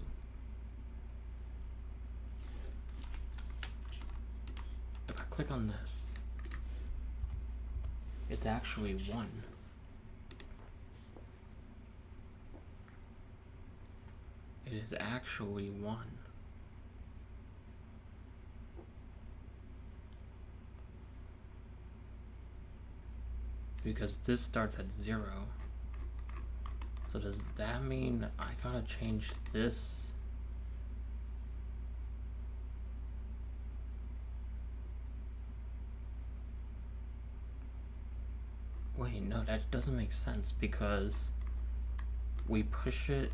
If I click on this, it's actually 1. It is actually 1. Because this starts at 0. So does that mean I gotta change this? Wait, no, that doesn't make sense, because we push it.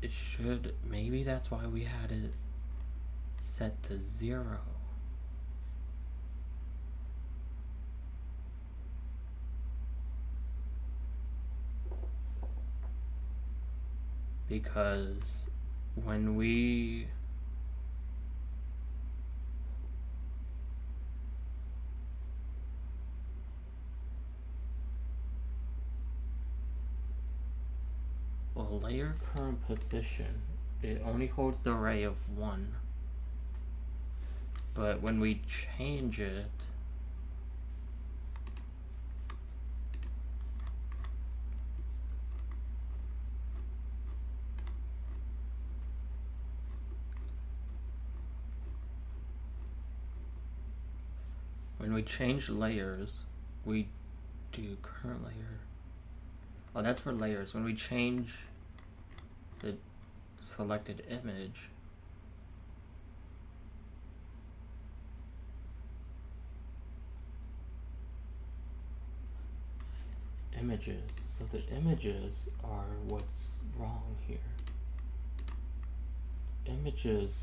It should, maybe that's why we had it set to 0. Because when we layer current position, it only holds the array of 1. But when we change it, layers, we do current layer. Oh, that's for layers. When we change the selected image, images. So the images are what's wrong here. Images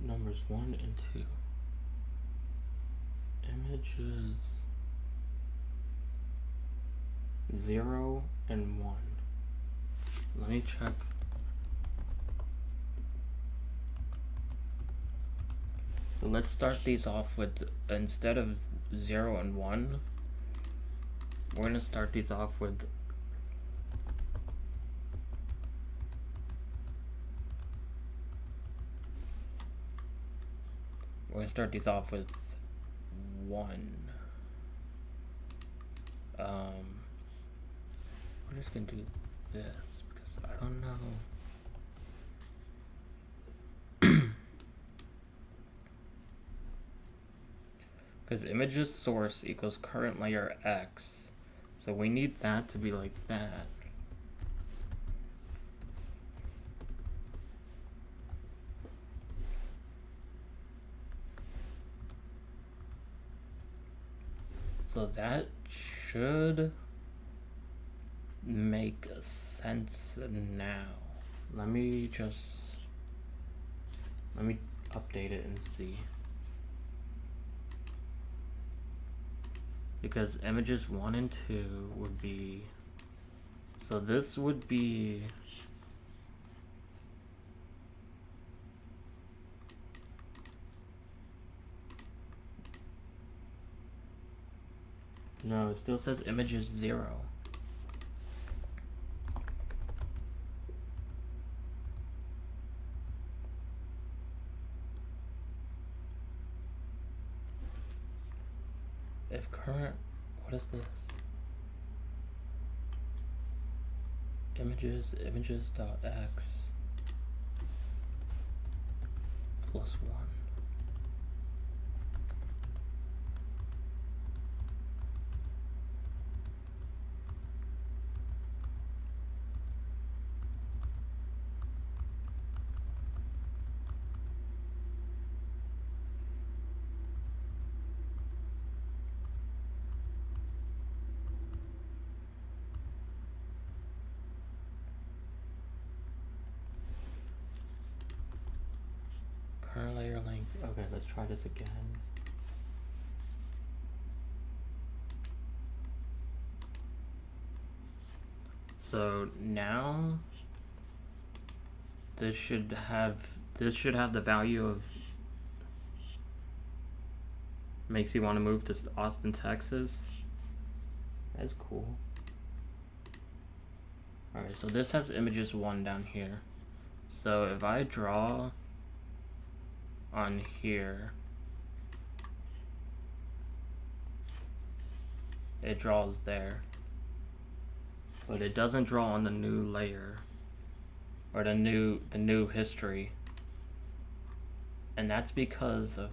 numbers 1 and 2. Images 0 and 1. Let me check. So let's start these off with, instead of 0 and 1, we're going to start these off with we're going to start these off with 1. We're just going to do this because I don't know. Because images source equals current layer X. So we need that to be like that. So that should make sense now. Let me update it and see. Because images 1 and 2 would be, so this would be no, it still says images 0. If current, what is this? Images dot X plus 1. Current layer length. Okay, let's try this again. So now this should have the value of makes you want to move to Austin, Texas. That's cool. Alright, so this has images 1 down here. So if I draw on here, it draws there, but it doesn't draw on the new layer or the new history, and that's because of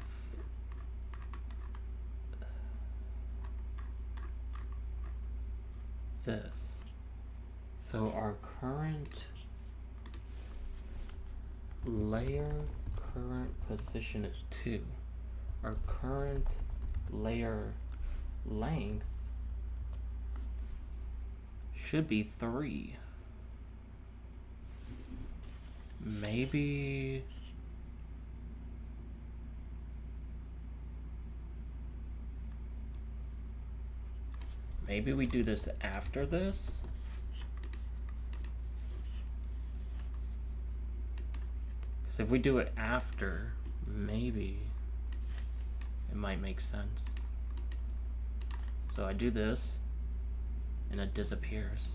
this. So our current layer current position is 2. Our current layer length should be 3. Maybe we do this after this. So if we do it after, maybe it might make sense. So I do this, and it disappears.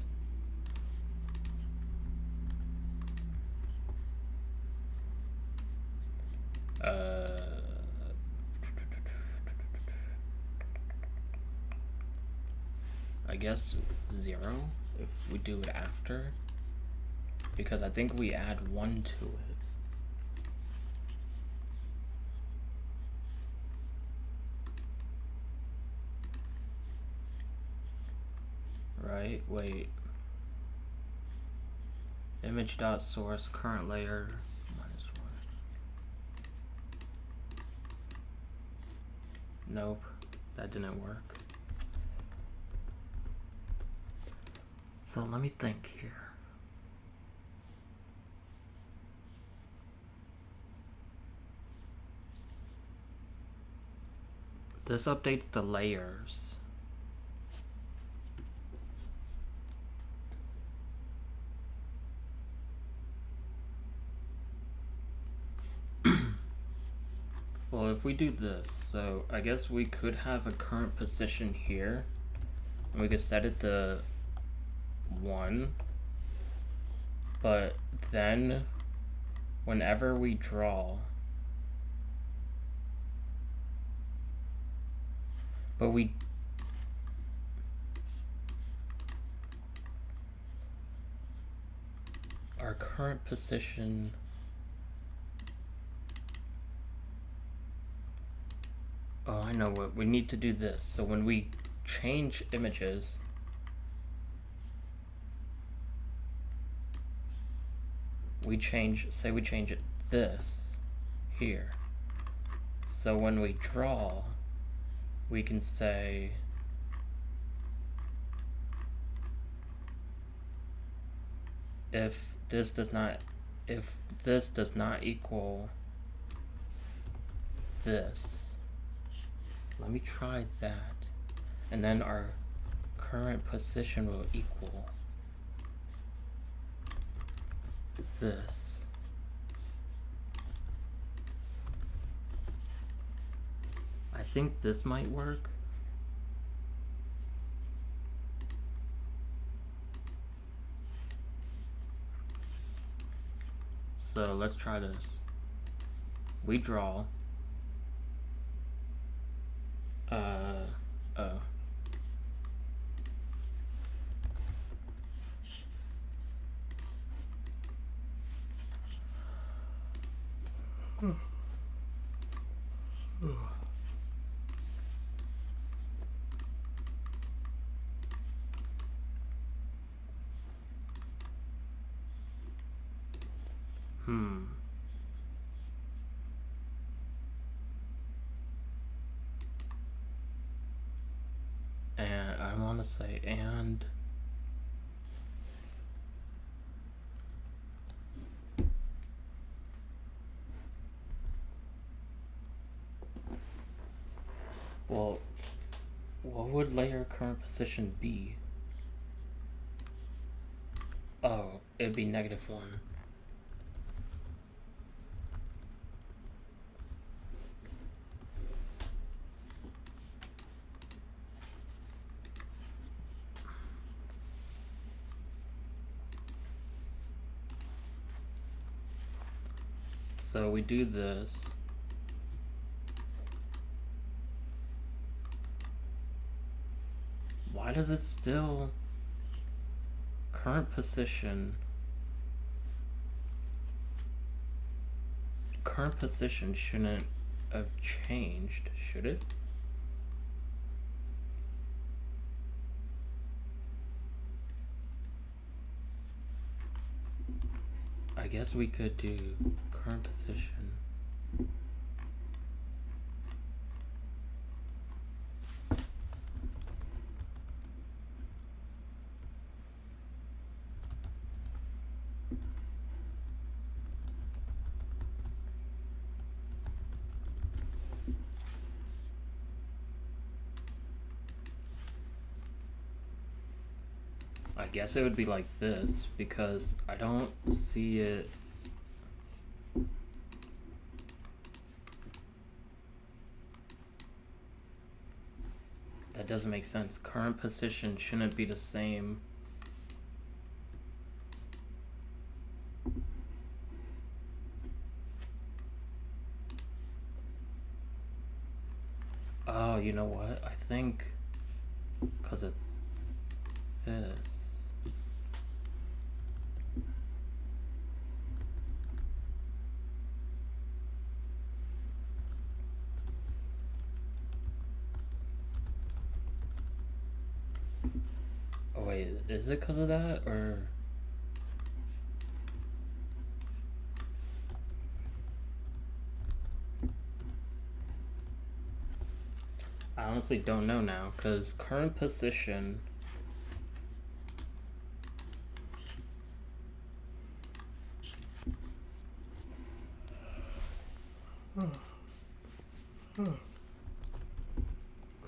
I guess 0 if we do it after, because I think we add 1 to it. Right? Wait. Image.source current layer -1. Nope, that didn't work. So let me think here. This updates the layers. Well, if we do this, so I guess we could have a current position here, and we could set it to 1, but then whenever we draw, our current position, oh, I know what we need to do. This, so when we change images, we change it this here, so when we draw, we can say if this does not equal this. Let me try that, and then our current position will equal this. I think this might work. So let's try this. We draw. Oh. And I want to say and well, what would layer current position be? Oh, it'd be -1. So we do this. Why does it still current position? Current position shouldn't have changed, should it? I guess we could do current position. I guess it would be like this, because I don't see it doesn't make sense. Current position shouldn't be the same. Oh, you know what? I think because it's this. Oh wait, is it because of that or? I honestly don't know now, because current position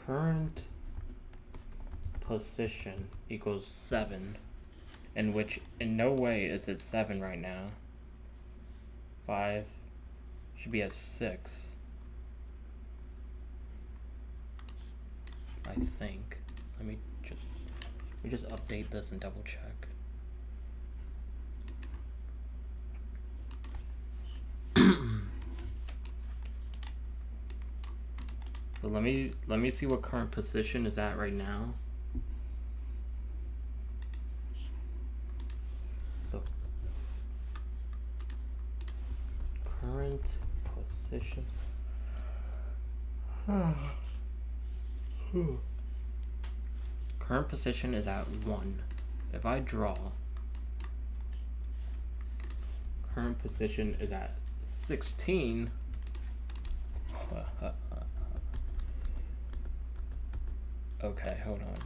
current position equals 7, in which in no way is it 7 right now. 5 should be at 6. I think. Let me just update this and double check. So let me see what current position is at right now. So current position. Current position is at 1. If I draw, current position is at 16. Okay, hold on.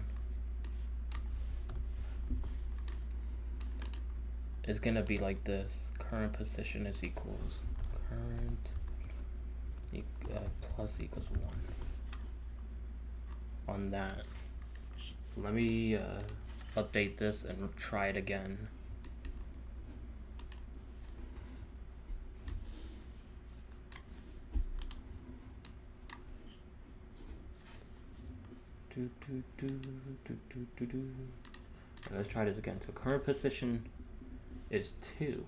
It's gonna be like this. Current position is equals current plus equals 1 on that. So let me update this and try it again. Let's try this again. So current position is 2.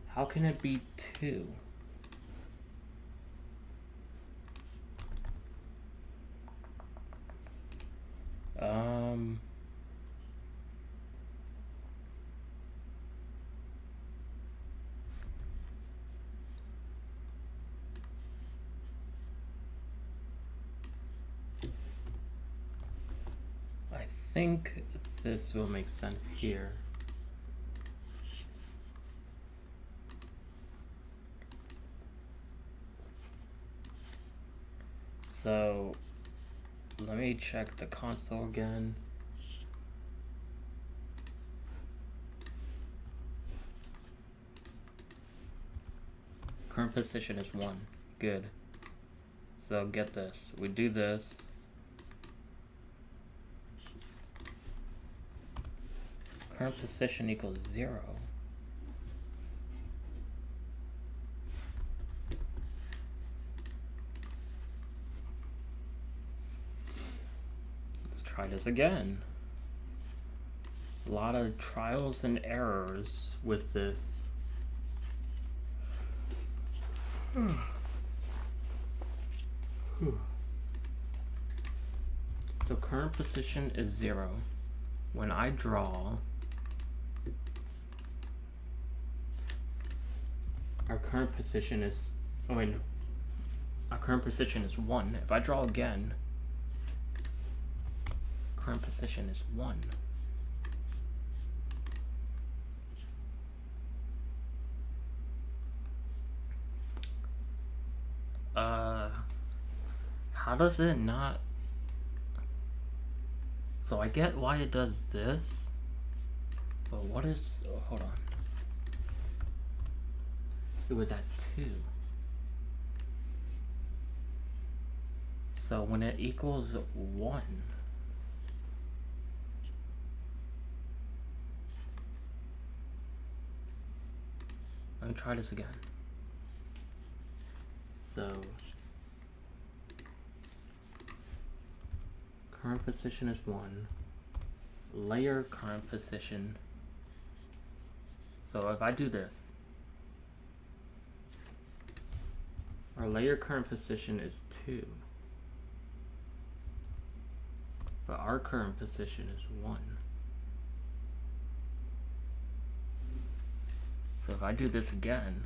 How can it be 2? I think this will make sense here. So let me check the console again. Current position is 1. Good. So get this. We do this. Current position equals 0. Let's try this again. A lot of trials and errors with this. So current position is 0. When I draw, our current position is, oh wait, no. Our current position is 1. If I draw again, current position is 1. How does it not? So I get why it does this, but what is, oh, hold on. It was at 2. So when it equals 1, let me try this again. So current position is 1. Layer current position. So if I do this, our layer current position is 2. But our current position is 1. So if I do this again,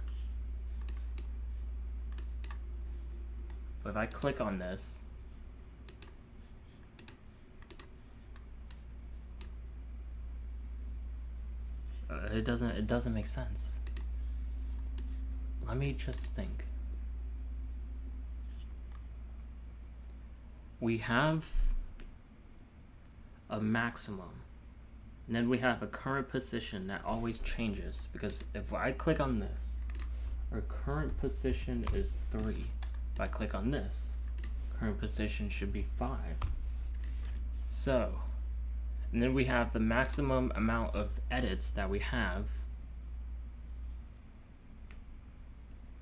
if I click on this, it doesn't make sense. Let me just think. We have a maximum, and then we have a current position that always changes, because if I click on this, our current position is 3. If I click on this, current position should be 5. So, and then we have the maximum amount of edits that we have,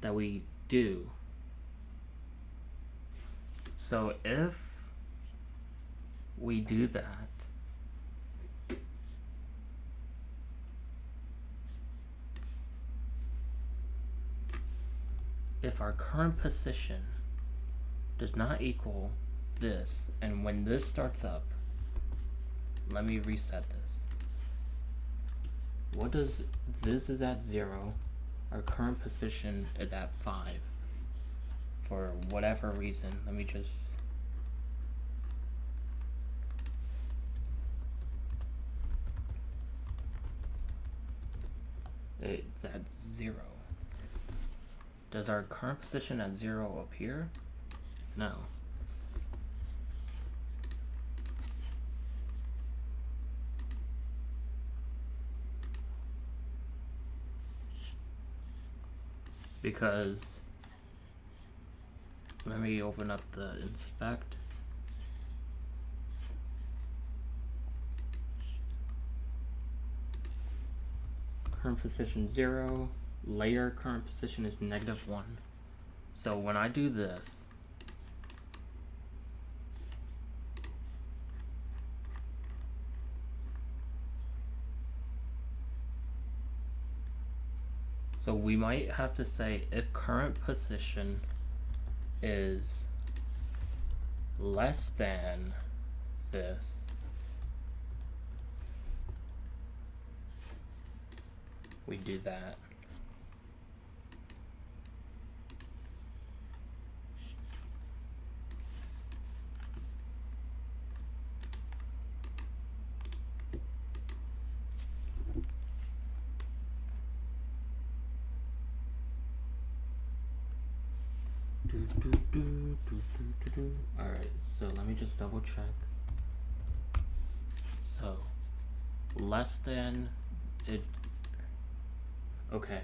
that we do. So if we do that, if our current position does not equal this, and when this starts up, let me reset this. What does this is at 0, our current position is at 5. For whatever reason, let me just it's at 0. Does our current position at 0 appear? No. Because let me open up the inspect. Current position 0, layer current position is -1. So when I do this, so we might have to say if current position is less than this, we do that. Alright, so let me just double check. So less than it. Okay,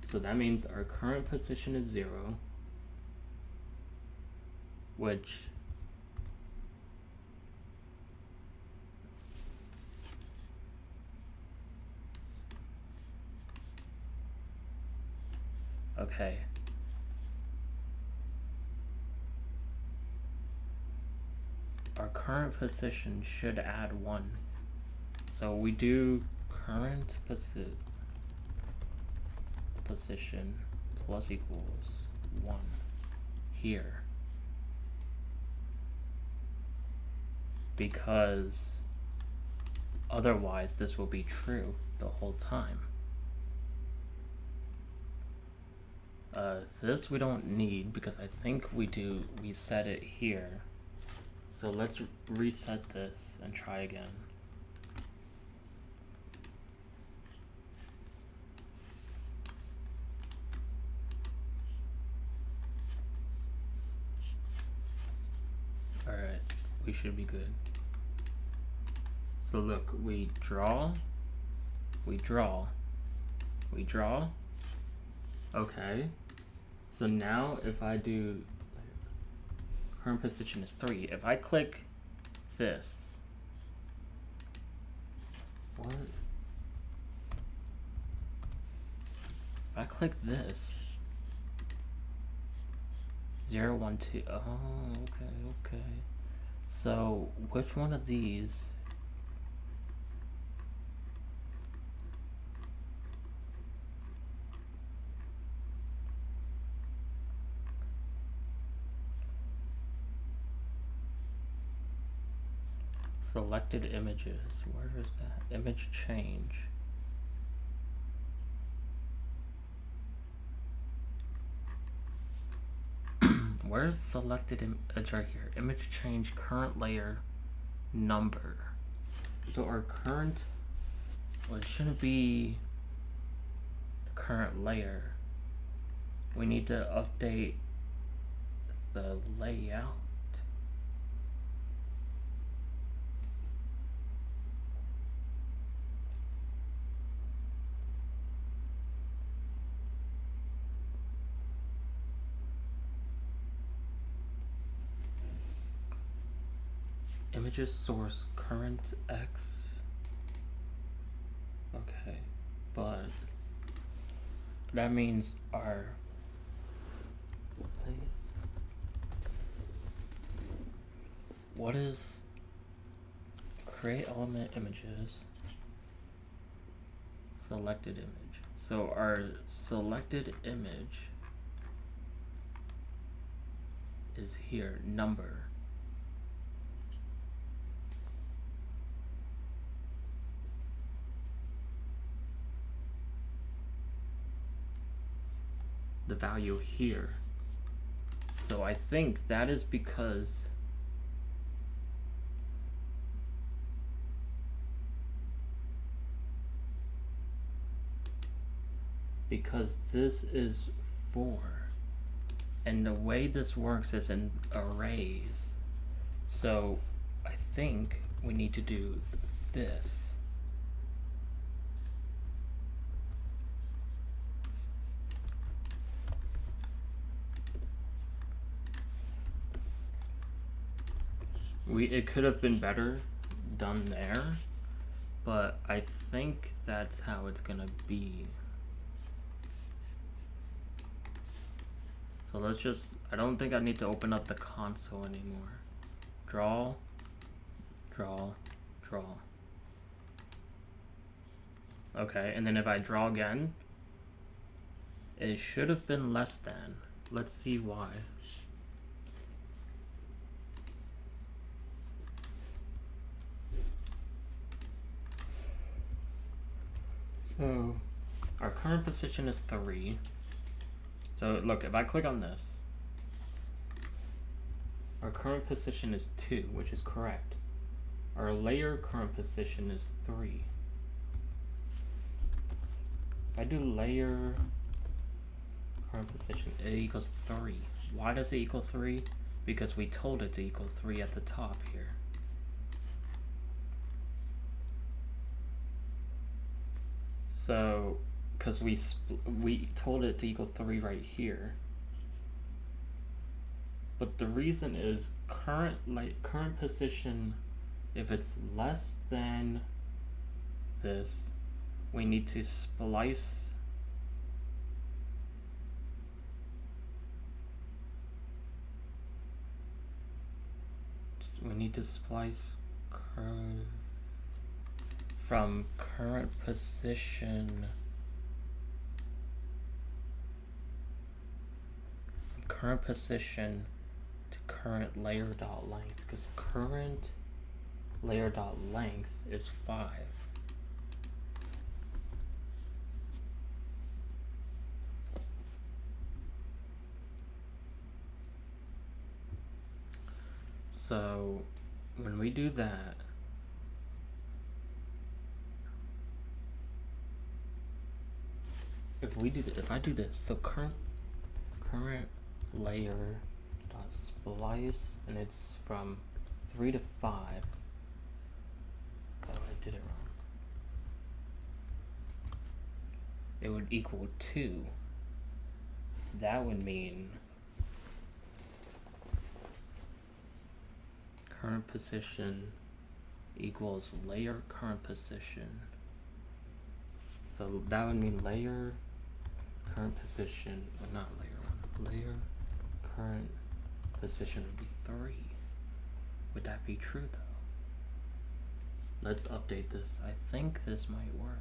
so that means our current position is 0, which okay. Our current position should add 1. So we do current position plus equals 1 here, because otherwise this will be true the whole time. This we don't need because I think we set it here. So let's reset this and try again. Alright, we should be good. So look, we draw. Okay. So now if I do current position is 3, if I click this, what? If I click this, 0, 1, 2, oh, okay. So which one of these selected images? Where is that? Image change. Where's selected image? Right here. Image change, current layer, number. So our current, well, it shouldn't be the current layer. We need to update the layout. Images source current X. Okay, but that means our what is create element images selected image. So our selected image is here, number. The value here. So I think that is because this is 4, and the way this works is in arrays. So I think we need to do this. It could have been better done there, but I think that's how it's gonna be. So let's just, I don't think I need to open up the console anymore. Draw, draw, draw. Okay, and then if I draw again, it should have been less than. Let's see why. So our current position is 3. So look, if I click on this, our current position is 2, which is correct. Our layer current position is 3. If I do layer current position, it equals 3. Why does it equal 3? Because we told it to equal 3 at the top here. So, because we told it to equal 3 right here. But the reason is current position, if it's less than this, we need to splice from current position to current layer dot length, because current layer dot length is 5. So when we do that, if I do this, so current layer dot splice, and it's from 3 to 5. Oh, I did it wrong. It would equal 2. That would mean current position equals layer current position. So that would mean layer current position, not layer 1, layer current position would be 3. Would that be true though? Let's update this. I think this might work.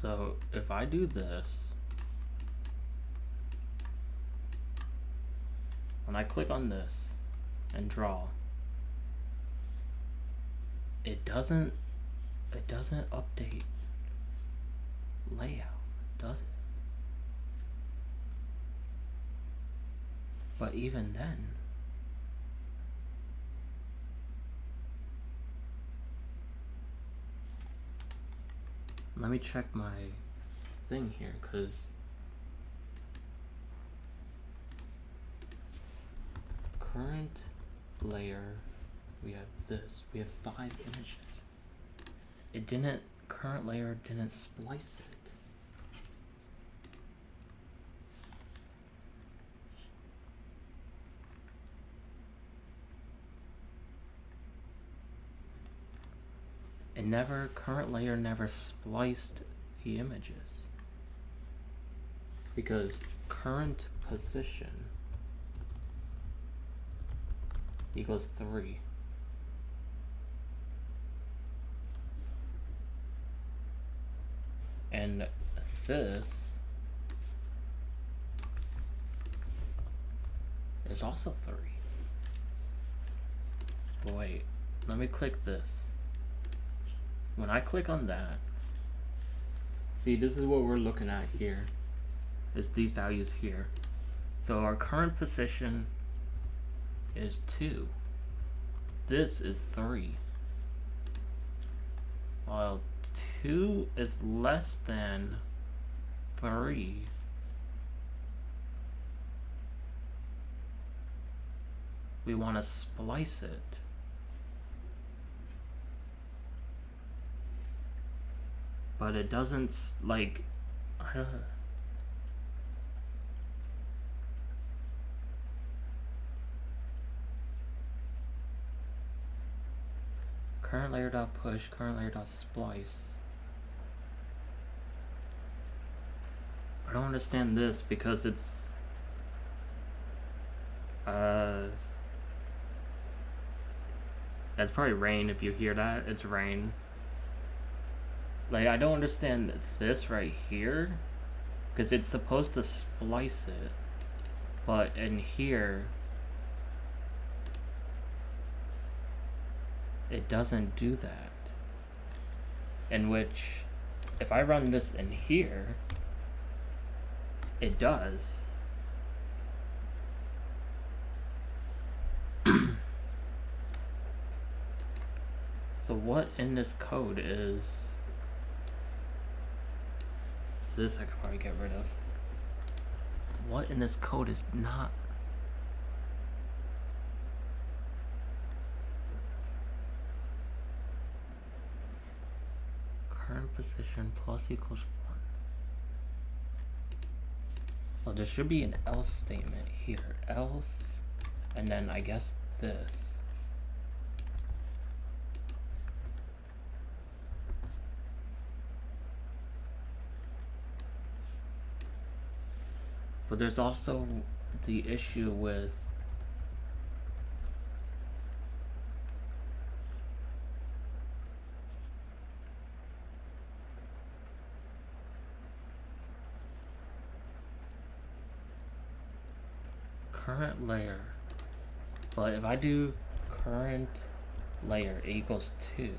So if I do this, when I click on this and draw, it doesn't update layout, does it? But even then, let me check my thing here, because current layer, we have this, we have 5 images. It didn't, current layer didn't splice it. It never, current layer never spliced the images. Because current position equals 3. And this is also 3. But wait, let me click this. When I click on that, see, this is what we're looking at here, is these values here. So our current position is 2. This is 3. While 2 is less than 3, we want to splice it. But it doesn't, like, current layer dot push, current layer dot splice. I don't understand this because it's that's probably rain. If you hear that, it's rain. Like, I don't understand this right here, because it's supposed to splice it, but in here it doesn't do that. In which, if I run this in here, it does. So what in this code is this? I could probably get rid of. What in this code is not? Current position plus equals 1. Well, there should be an else statement here. Else, and then I guess this. But there's also the issue with current layer. But if I do current layer equals 2,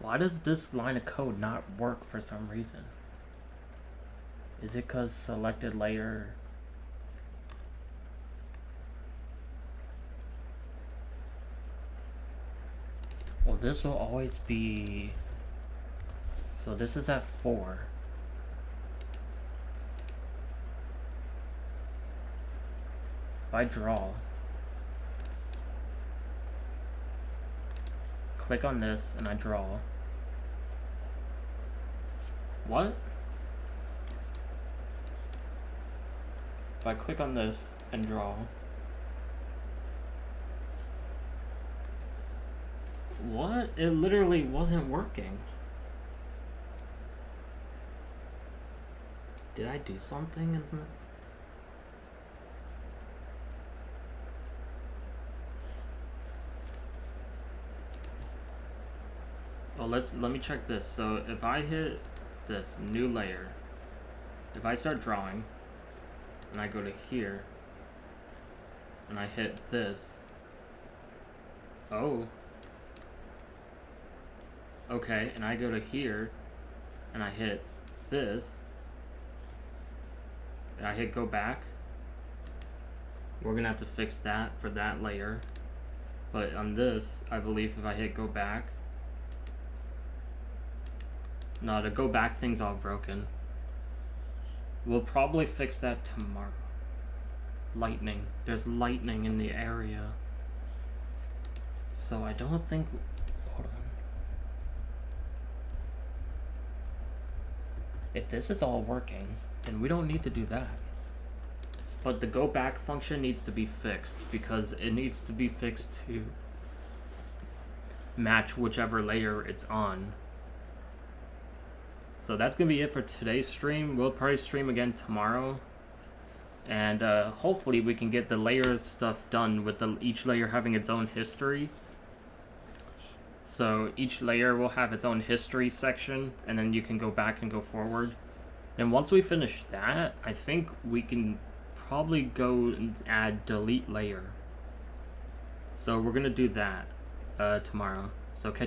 why does this line of code not work for some reason? Is it because selected layer? Well, this will always be, so this is at 4. If I draw, click on this and I draw. What? If I click on this and draw, What? It literally wasn't working. Did I do something? Oh, let me check this. So if I hit this new layer, if I start drawing, and I go to here, and I hit this. Oh. Okay, and I go to here, and I hit this, and I hit go back. We're gonna have to fix that for that layer. But on this, I believe if I hit go back, no, the go back thing's all broken. We'll probably fix that tomorrow. Lightning. There's lightning in the area. So I don't think... Hold on. If this is all working, then we don't need to do that. But the go back function needs to be fixed because it needs to be fixed to match whichever layer it's on. So that's gonna be it for today's stream. We'll probably stream again tomorrow. And hopefully we can get the layers stuff done with each layer having its own history. So each layer will have its own history section, and then you can go back and go forward. And once we finish that, I think we can probably go and add delete layer. So we're gonna do that tomorrow. So catch you